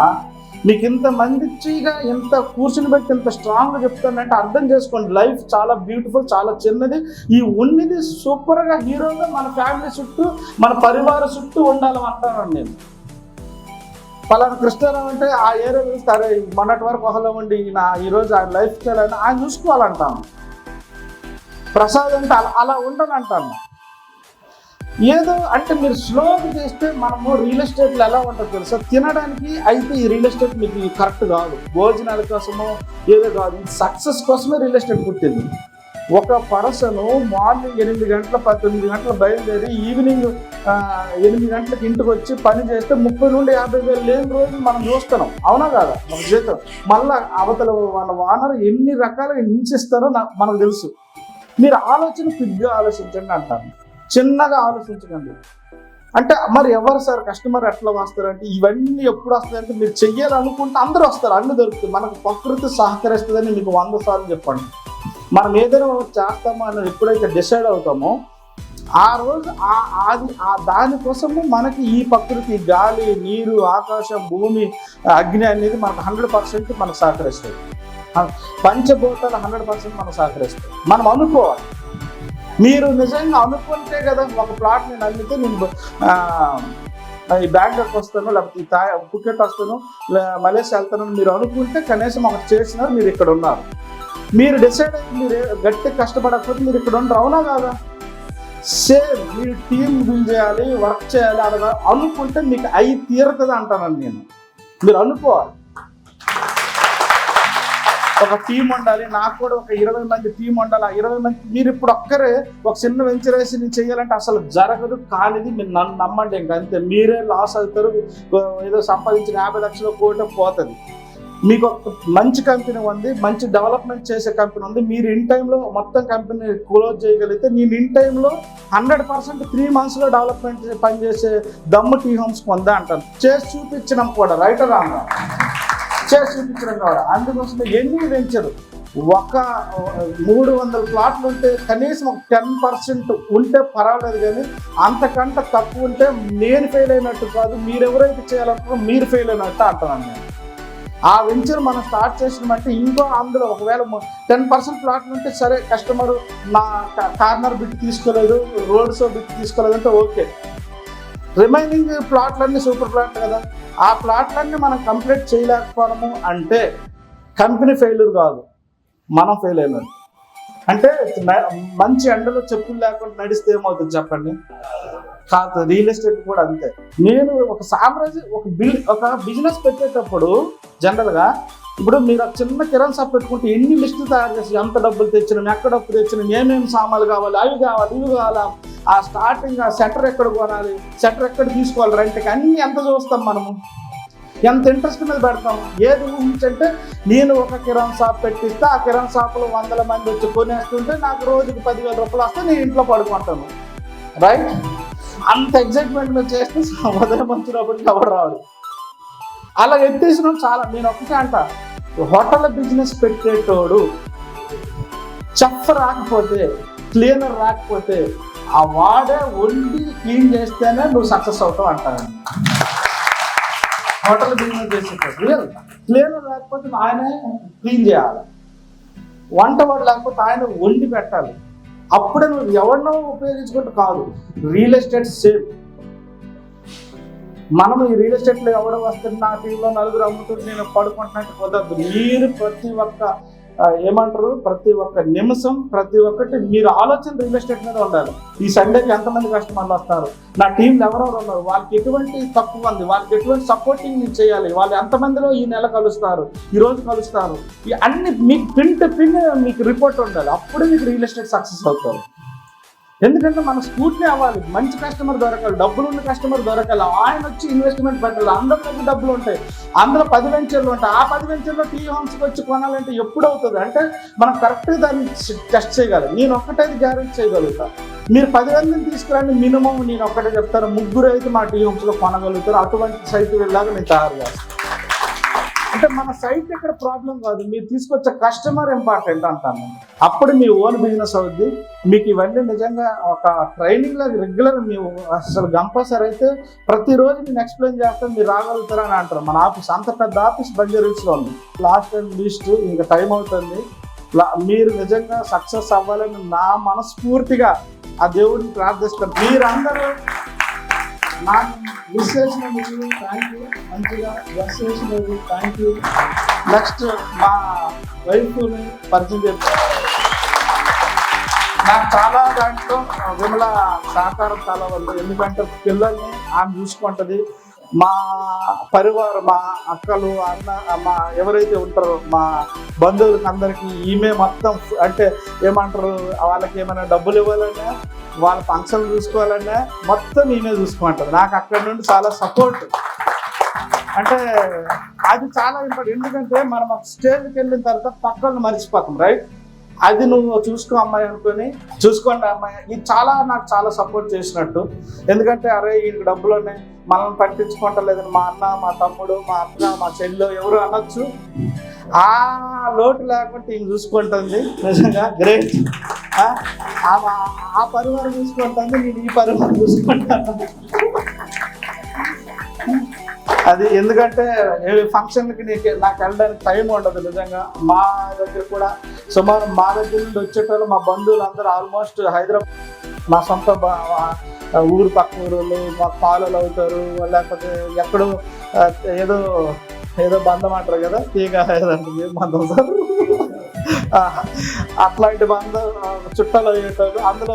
మీకు ఇంత మందిగా ఇంత కూర్చుని పెట్టి ఇంత స్ట్రాంగ్గా చెప్తానంటే అర్థం చేసుకోండి. లైఫ్ చాలా బ్యూటిఫుల్, చాలా చిన్నది. ఈ ఉన్నది సూపర్గా హీరోగా మన ఫ్యామిలీ చుట్టూ, మన పరివారం చుట్టూ ఉండాలని అంటానండి నేను. పలానా కృష్ణారావు అంటే ఆ ఏరియా సరే మొన్నటి వరకు ఒకలో ఉండి ఈరోజు ఆ లైఫ్ స్టైల్ అని ఆయన చూసుకోవాలంటాను. ప్రసాద్ అంటే అలా ఉండాలంటాను. ఏదో అంటే మీరు స్లోగా చేస్తే మనము రియల్ ఎస్టేట్లో ఎలా ఉంటుందో తెలుసా, తినడానికి అయితే ఈ రియల్ ఎస్టేట్ మీకు కరెక్ట్ కాదు, భోజనాల కోసమో ఏదో కాదు. సక్సెస్ కోసమే రియల్ ఎస్టేట్ పుట్టింది. ఒక పర్సన్ మార్నింగ్ 8 గంటల 19 గంటలు బయలుదేరి ఈవినింగ్ 8 గంటలకు ఇంటికి వచ్చి పని చేస్తే 30 నుండి 50 వేలు లేని రోజులు మనం చూస్తున్నాం. అవునా కాదా? మన జీతం మళ్ళీ అవతల వాళ్ళ వానరు ఎన్ని రకాలుగా హింసిస్తారో మనకు తెలుసు. మీరు ఆలోచన క్విక్గా ఆలోచించండి అంటారు, చిన్నగా ఆలోచించకండి. అంటే మరి ఎవరు సార్ కస్టమర్ ఎట్లా వస్తారంటే ఇవన్నీ ఎప్పుడు వస్తాయంటే మీరు చెయ్యాలనుకుంటే అందరూ వస్తారు, అన్ని దొరుకుతాయి. మనకు ప్రకృతి సహకరిస్తుందని మీకు 100 సార్లు చెప్పండి. మనం ఏదైనా చేస్తామో అని ఎప్పుడైతే డిసైడ్ అవుతామో ఆ రోజు దానికోసము మనకి ఈ ప్రకృతి, గాలి, నీరు, ఆకాశం, భూమి, అగ్ని అనేది మనకు 100% మనకు సహకరిస్తుంది. పంచభూతాలు 100% మనకు సహకరిస్తాయి. మనం అనుకోవాలి. మీరు నిజంగా అనుకుంటే కదా. ఒక ప్లాట్ నేను అమ్మితే నేను ఈ బ్యాంకాక్ వస్తాను, లేకపోతే పుకెట్ వస్తాను, మలేషియా వెళ్తాను మీరు అనుకుంటే కనీసం ఒక చేసినారు, మీరు ఇక్కడ ఉన్నారు. మీరు డిసైడ్ అయ్యి మీరు గట్టిగా కష్టపడకపోతే మీరు ఇక్కడ ఉండరు. అవునా కాదా? సేమ్ మీరు టీం బిల్డ్ చేయాలి, వర్క్ చేయాలి అలా అనుకుంటే మీకు అయి తీరుతుంది అంటానండి నేను. మీరు అనుకోవాలి. ఒక టీం ఉండాలి, నాకు కూడా ఒక 20 మంది టీం ఉండాలి. ఆ 20 మంది మీరు ఇప్పుడు ఒక్కరే ఒక చిన్న వెంచర్ వేసి నేను చేయాలంటే అసలు జరగదు. కానిది మీరు నన్ను నమ్మండి, ఇంకా అంతే. మీరే లాస్ అవుతారు. ఏదో సంపాదించిన 50 లక్షల కోటి పోతుంది. మీకు ఒక మంచి కంపెనీ ఉంది, మంచి డెవలప్మెంట్ చేసే కంపెనీ ఉంది. మీరు ఇన్ టైంలో మొత్తం కంపెనీ క్లోజ్ చేయగలిగితే నేను ఇన్ టైంలో 100% 3 monthsలో డెవలప్మెంట్ పనిచేసే దమ్ము టీ హోమ్స్కి ఉందా అంటాను. చేసి చూపించడం కూడా రైట్ రాంగా చేసి చూపించడం కూడా. అందుకోసం ఎన్ని వెంచరు ఒక 300 ప్లాట్లు ఉంటే కనీసం ఒక 10% ఉంటే పర్వాలేదు, కానీ అంతకంటే తక్కువ ఉంటే నేను ఫెయిల్ అయినట్టు కాదు, మీరు ఎవరైతే చేయాలనుకున్నారో మీరు ఫెయిల్ అయినట్టు అంటున్నాను నేను. ఆ వెంచర్ మనం స్టార్ట్ చేసినామంటే ఇంకో అందులో ఒకవేళ 10% ప్లాట్లు ఉంటే సరే, కస్టమరు నా కార్నర్ బిట్ తీసుకోలేదు, రోడ్ షో బిట్ తీసుకోలేదు అంటే ఓకే. రిమైనింగ్ ప్లాట్లన్నీ సూపర్ ప్లాట్ కదా, ఆ ప్లాట్లన్నీ మనం కంప్లీట్ చేయలేకపోవడము అంటే కంపెనీ ఫెయిల్యూర్ కాదు, మనం ఫెయిల్ అయినట్టు. అంటే మంచి ఎండలో చెప్పులు లేకుండా నడిస్తే ఏమవుతుంది చెప్పండి? కాదు. రియల్ ఎస్టేట్ కూడా అంతే. నేను ఒక ఒక బిజినెస్ పెట్టేటప్పుడు జనరల్గా ఇప్పుడు మీరు చిన్న కిరాణా షాప్ పెట్టుకుంటే ఎన్ని లిస్టులు తయారు చేసి ఎంత డబ్బులు తెచ్చినాం, ఎక్కడ డబ్బు తెచ్చినాం, ఏమేమి సామాన్లు కావాలి, అవి కావాలి, ఇవి కావాలా, ఆ స్టార్టింగ్ ఆ సెటర్ ఎక్కడ కొనాలి, సెటర్ ఎక్కడ తీసుకోవాలి, రెంట్కి అన్నీ ఎంత చూస్తాం మనము, ఎంత ఇంట్రెస్ట్ మీద పెడతాం. ఏది ఊహించంటే నేను ఒక కిరాణా షాప్ పెట్టిస్తే ఆ కిరాణా షాప్లో 100 మంది వచ్చి కొనేస్తుంటే నాకు రోజుకి 10,000 రూపాయలు వస్తే నేను ఇంట్లో పడుకుంటాను. రైట్? అంత ఎగ్జైట్మెంట్లో చేస్తే ఉదయం వచ్చినప్పటికి ఎవరు రాడు. అలా ఎత్తేసినాం చాలా. నేను ఒకటే అంట, హోటల్ బిజినెస్ పెట్టేటోడు చెఫ్ రాకపోతే, క్లీనర్ రాకపోతే ఆ వాడే వండి క్లీన్ చేస్తేనే నువ్వు సక్సెస్ అవుతావు అంటాను. హోటల్ బిజినెస్ చేసేటప్పుడు రియల్ క్లీనర్ లేకపోతే ఆయనే క్లీన్ చేయాలి, వంట వాడు లేకపోతే ఆయన వండి పెట్టాలి. అప్పుడే నువ్వు ఎవరినో ఉపయోగించుకుంటూ కాదు. Real estate same. మనం ఈ రియల్ ఎస్టేట్లో ఎవడో వస్తుంది నా టీంలో నలుగురు అమ్ముతుంది నేను పడుకుంటున్నట్టు కుదరదు. మీరు ప్రతి ఒక్క ప్రతి ఒక్క నిమిషం ప్రతి ఒక్కటి మీరు ఆలోచన రియల్ ఎస్టేట్ మీద ఉండాలి. ఈ సండేకి ఎంతమంది కస్టమర్లు వస్తారు, నా టీంలో ఎవరెవరు ఉన్నారు, వాళ్ళకి ఎటువంటి తక్కువ ఉంది, వాళ్ళకి ఎటువంటి సపోర్టింగ్ నేను చేయాలి, వాళ్ళు ఎంతమందిలో ఈ నెల కలుస్తారు, ఈ రోజు కలుస్తారు, ఈ అన్ని మీకు పిన్ టు పిన్ మీకు రిపోర్ట్ ఉండాలి. అప్పుడే మీకు రియల్ ఎస్టేట్ సక్సెస్ అవుతారు. ఎందుకంటే మన స్కూటీ అవ్వాలి, మంచి కస్టమర్ దొరకాలి, డబ్బులు ఉన్న కస్టమర్ దొరకాలి, ఆయన వచ్చి ఇన్వెస్ట్మెంట్ పెట్టాలి. అందరి దగ్గర డబ్బులు ఉంటాయి, అందులో 10 వెంచర్లు ఉంటాయి. ఆ 10 వెంచర్లో టీ హోమ్స్కి వచ్చి కొనాలంటే ఎప్పుడు అవుతుంది అంటే మనం కరెక్ట్గా దాన్ని టెస్ట్ చేయగలం. నేను ఒక్కటైతే గ్యారెంటీ చేయగలుగుతా. మీరు 10 మందిని తీసుకురండి, మినిమం నేను ఒక్కటే చెప్తాను, 3 అయితే మా టీ హోమ్స్లో కొనగలుగుతారు. అటువంటి సైట్ వెళ్ళాక నేను తయారు చేస్తాను. అంటే మన సైట్ ఇక్కడ ప్రాబ్లం కాదు, మీరు తీసుకొచ్చే కస్టమర్ ఇంపార్టెంట్ అంటాను. అప్పుడు మీ ఓన్ బిజినెస్ అవుద్ది. మీకు ఇవన్నీ నిజంగా ఒక ట్రైనింగ్లో రెగ్యులర్ మేము అసలు కంపల్సరీ అయితే ప్రతిరోజు నేను ఎక్స్ప్లెయిన్ చేస్తాను, మీరు రాగలుగుతారా అని అంటారు. మన ఆఫీస్ అంత పెద్ద ఆఫీస్ బంజారీస్లో ఉంది. లాస్ట్ అండ్ లీస్ట్ ఇంకా టైం అవుతుంది. మీరు నిజంగా సక్సెస్ అవ్వాలని నా మనస్ఫూర్తిగా ఆ దేవుడిని ప్రార్థిస్తాను. మీరందరూ నాకు విష్ చేసినందుకు థ్యాంక్ యూ, మంచిగా విష్ చేసినందుకు థ్యాంక్ యూ. నెక్స్ట్ మా వైఫ్ని పరిచయం చేస్తాను. నాకు చాలా దాంట్లో విమల సహకారం చాలా ఉంది. ఎందుకంటే పిల్లల్ని ఆమె చూసుకుంటుంది, మా పరివారం, మా అక్కలు, అన్న, మా ఎవరైతే ఉంటారో మా బంధువులకి అందరికీ ఈమె మొత్తం అంటే ఏమంటారు, వాళ్ళకి ఏమైనా డబ్బులు ఇవ్వాలన్నా, వాళ్ళ ఫంక్షన్లు చూసుకోవాలన్నా మొత్తం ఈమె చూసుకుంటారు. నాకు అక్కడ నుండి చాలా సపోర్ట్. అంటే అది చాలా ఇంపార్టెంట్. ఎందుకంటే మనం ఒక స్టేజ్కి వెళ్ళిన తర్వాత పక్కన మర్చిపోతాం, రైట్? అది నువ్వు చూసుకో అమ్మాయి అనుకొని, చూసుకోండి అమ్మాయి, ఇది చాలా నాకు చాలా సపోర్ట్ చేసినట్టు. ఎందుకంటే అరే వీళ్ళకి డబ్బులు ఉన్నాయి, మనల్ని పట్టించుకుంటలేదని మా అన్న, మా తమ్ముడు, మా అక్క, మా చెల్లి ఎవరు అనొచ్చు. ఆ లోటు లేకుండా ఈయన చూసుకుంటుంది. నిజంగా గ్రేట్. ఆ పరివారం చూసుకుంటుంది, నేను ఈ పరివారం చూసుకుంటాను. అది ఎందుకంటే ఏ ఫంక్షన్కి నాకు వెళ్ళడానికి టైం ఉండదు. నిజంగా మా దగ్గర కూడా సుమారు మా దగ్గర నుండి వచ్చేటోళ్ళు మా బంధువులు అందరూ ఆల్మోస్ట్ హైదరాబాద్, మా సొంత ఊరు పక్క ఊరు, మా పాలలు అవుతారు, లేకపోతే ఎక్కడో ఏదో బంధం అంటారు కదా, తీగ ఏదంటుంది బంధం సార్, అట్లాంటి బంధం చుట్టాలు అయ్యేటోళ్ళు. అందులో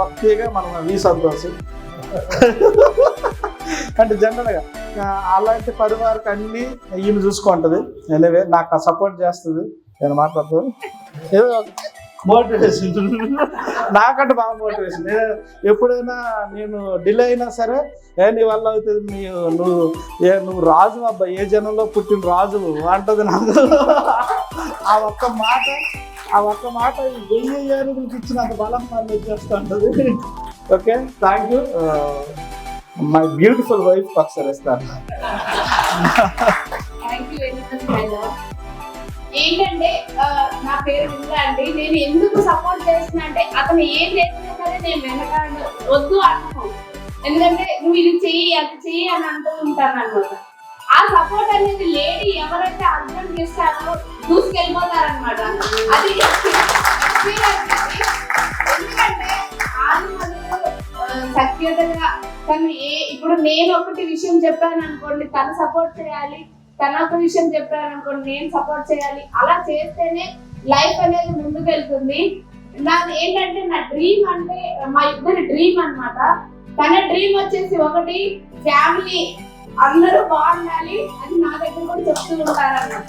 ఒక తీగ మనం వీ సంతోషం. అంటే జనరల్గా అలాంటి పరివారికి అన్నీ ఈమె చూసుకుంటుంది. ఎనివే నాకు సపోర్ట్ చేస్తుంది. నేను మాట్లాడుతాను ఏదో మోటివేషన్, నాకంటే బాగా మోటివేషన్. ఎప్పుడైనా నేను డిలే అయినా సరే నీ వల్ల అవుతుంది, నువ్వు రాజు అబ్బా, ఏ జనంలో పుట్టిన రాజు అంటది నాకు. ఆ ఒక్క మాట 1000 ఏనుగులకు ఇచ్చినంత బలం వాళ్ళు వచ్చేస్తుంటుంది. Okay, thank you. My beautiful wife ఒకసారి ఇస్తాను. ఏంటంటే నా పేరు విమల అండి. నేను ఎందుకు సపోర్ట్ చేస్తున్నా అంటే అతను ఏం చేసినా సరే నేను వెనకాల వద్దు అంటాను. ఎందుకంటే నువ్వు ఇది చెయ్యి అది చెయ్యి అని అంటూ ఉంటాను అనమాట. ఆ సపోర్ట్ అనేది లేడీ ఎవరైతే అర్థం చేస్తారో దూసుకెళ్ళిపోతారనమాట. అది ఎందుకంటే సఖ్యతగా తను ఇప్పుడు నేను ఒకటి విషయం చెప్పాను అనుకోండి, తను సపోర్ట్ చేయాలి, తన ఒక విషయం చెప్పాను అనుకోండి, నేను సపోర్ట్ చేయాలి. అలా చేస్తేనే లైఫ్ అనేది ముందుకు వెళ్తుంది. నాది ఏంటంటే నా డ్రీమ్ అంటే మా ఇద్దరి డ్రీమ్ అన్నమాట. తన డ్రీమ్ వచ్చేసి ఒకటి ఫ్యామిలీ అందరూ బాగుండాలి అని నా దగ్గర కూడా చెప్తూ ఉంటారన్నమాట.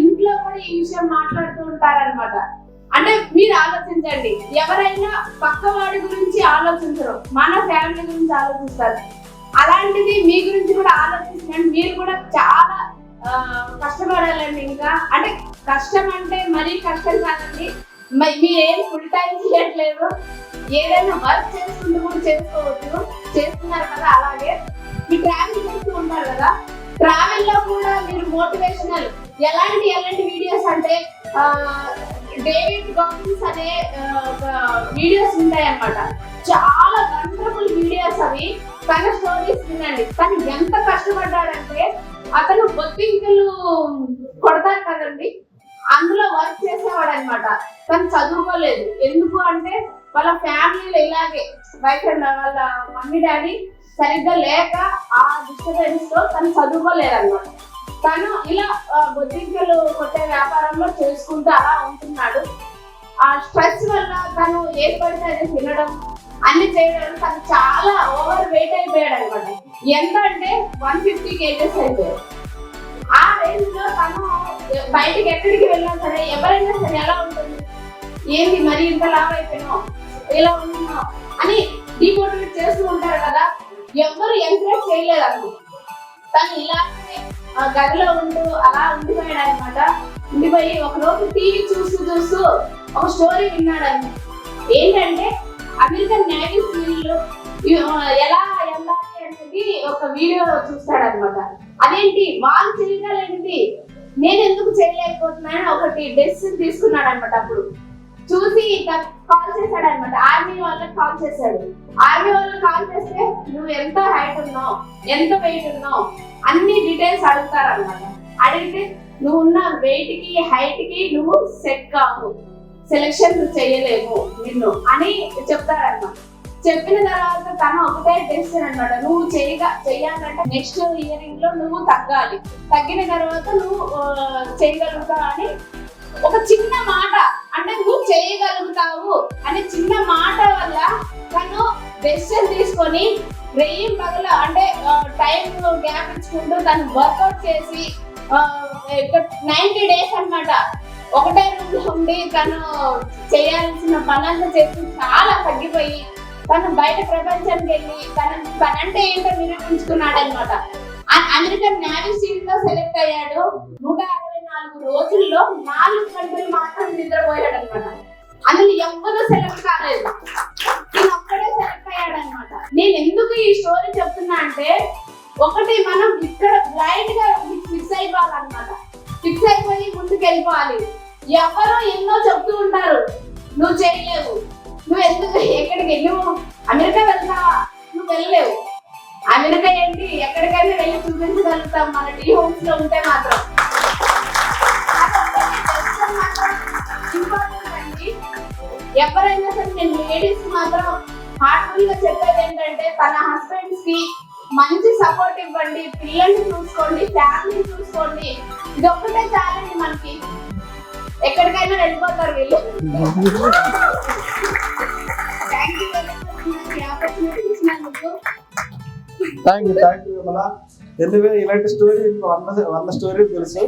ఇంట్లో కూడా ఈ విషయం మాట్లాడుతూ ఉంటారన్నమాట. అంటే మీరు ఆలోచించండి, ఎవరైనా పక్కవాడి గురించి ఆలోచించరు, మన ఫ్యామిలీ గురించి ఆలోచిస్తారు. అలాంటిది మీ గురించి కూడా ఆలోచించండి. మీరు కూడా చాలా కష్టపడాలండి. ఇంకా అంటే కష్టం అంటే మరీ కష్టం కాదండి, మీరేం ఫుల్ టైం చేయట్లేదు, ఏదైనా వర్క్ చేసుకుంటూ కూడా చేసుకోవచ్చు, చేస్తున్నారు కదా. అలాగే మీరు ట్రావెల్ చేస్తూ ఉంటారు కదా, ట్రావెల్ లో కూడా మీరు మోటివేషనల్ ఎలాంటి వీడియోస్ అంటే డేవిడ్ గాగిన్స్ అనే వీడియోస్ ఉంటాయి అన్నమాట. చాలా వండర్ఫుల్ వీడియోస్ అవి. తన స్టోరీస్ వినండి. తను ఎంత కష్టపడ్డాడంటే అతను బొత్తింకలు కొడతారు కదండి, అందులో వర్క్ చేసేవాడు అనమాట. తను చదువుకోలేదు. ఎందుకు అంటే వాళ్ళ ఫ్యామిలీలో ఇలాగే వైఫ్ అండ్ వాళ్ళ మమ్మీ డాడీ సరిగ్గా లేక ఆ డిస్టర్బెన్స్ తో తను చదువుకోలేదు అనమాట. తను ఇలా బొద్దింకలు కొట్టే వ్యాపారంలో చేసుకుంటూ అలా ఉంటున్నాడు. ఆ స్ట్రెస్ వల్ల తను ఏర్పడితే అది తినడం అన్ని చేయడం, తను చాలా ఓవర్ వెయిట్ అయిపోయాడు అనమాట. ఎంత అంటే 150 kgs అయిపోయాడు. ఆ రేంజ్ లో తను బయటికి ఎక్కడికి వెళ్ళినా సరే ఎవరైనా సరే ఎలా ఉంటుంది, ఏంటి మరి ఇంత లావ్ అయిపోయినావు, ఇలా ఉంటున్నావు అని డిమోటివేట్ చేస్తూ ఉంటారు కదా. ఎవరు ఎంకరేజ్ చేయలేదు అసలు. తను ఇలాగే గదిలో ఉంటూ అలా ఉండిపోయాడు అనమాట. ఉండిపోయి ఒకరోజు టీవీ చూస్తూ ఒక స్టోరీ విన్నాడు అనమాట. ఏంటంటే అమెరికన్ నేవీ సీల్ ఎలా వెళ్ళాలి అనేది ఒక వీడియో చూస్తాడు అనమాట. అదేంటి వాళ్ళు చేయగలిగింది నేను ఎందుకు చేయలేకపోతున్నానని ఒకటి డెసిషన్ తీసుకున్నాడు అనమాట. అప్పుడు చూసి కాల్ చేశాడు అనమాట. ఆర్మీ వాళ్ళకి కాల్ చేశాడు. ఆర్మీ వాళ్ళకి కాల్ చేస్తే నువ్వు ఎంత హైట్ ఉన్నావు, ఎంత వెయిట్ ఉన్నావు అన్ని డీటెయిల్స్ అడుగుతారు అనమాట. అడిగితే నువ్వు ఉన్న వెయిట్ కి హైట్ కి నువ్వు సెట్ కావు, సెలెక్షన్ నువ్వు చేయలేవు నిన్ను అని చెప్తారన్నమాట. చెప్పిన తర్వాత తను ఒకటే డెసిషన్ అనమాట. నువ్వు చెయ్యాలంటే నెక్స్ట్ ఇయరింగ్ లో నువ్వు తగ్గాలి, తగ్గిన తర్వాత నువ్వు చేయగలుగుతావు అని ఒక చిన్న మాట, అంటే నువ్వు చేయగలుగుతావు అనే చిన్న మాట వల్ల తను డెసిషన్ తీసుకొని రెయ్యం పగల అంటే టైం గ్యాప్ ఇచ్చుకుంటూ తను వర్కౌట్ చేసి 90 days అన్నమాట ఒకటే రూమ్ లో ఉండి తను చేయాల్సిన పనంతా చేసి చాలా తగ్గిపోయి తను బయట ప్రపంచానికి వెళ్ళి తనంటే ఏంటో నిరూపించుకున్నాడు అనమాట. అమెరికన్ నేవీ సీల్ లో సెలెక్ట్ అయ్యాడు. 164 రోజుల్లో 4 గంటలు మాత్రం నిద్రపోయాడు అనమాట. అందులో ఎవ్వరూ సెలెక్ట్ కాలేదు, నేను ఒక్కడే సెలెక్ట్ అయ్యాడు అనమాట. నేను ఎందుకు ఈ స్టోరీ చెప్తున్నా అంటే ఒకటి మనం ఇక్కడ బ్లైండ్ గా ఫిక్స్ అయిపోవాలన్నమాట. ఫిక్స్ అయిపోయి ముందుకు వెళ్ళిపోవాలి. ఎవరో ఎన్నో చెప్తూ ఉంటారు నువ్వు చేయలేవు, నువ్వు ఎందుకు ఎక్కడికి నువ్వు అమెరికా వెళ్తావా, నువ్వు వెళ్ళలేవు. అమెరికా ఏంటి ఎక్కడికైనా వెళ్ళి చూపించగలుగుతాం మన టీ హోమ్స్ లో ఉంటే మాత్రం. ఇంపార్టెంట్ అండి. ఎవరైనా సరే నేను లేడీస్ మాత్రం హార్ట్ఫుల్ గా చెప్పేది ఏంటంటే తన హస్బెండ్స్ కి మంచి సపోర్ట్ ఇవ్వండి, పిల్లల్ని చూసుకోండి, ఫ్యామిలీ చూసుకోండి. ఇది ఒక్కటే చాలండి మనకి, ఎక్కడికైనా వెళ్ళిపోతారు వీళ్ళు. థ్యాంక్ యూ ఆపర్చునిటీ ఇచ్చినందుకు. Thank you. ఎనివే ఇలాంటి స్టోరీ 100 స్టోరీ తెలుసు.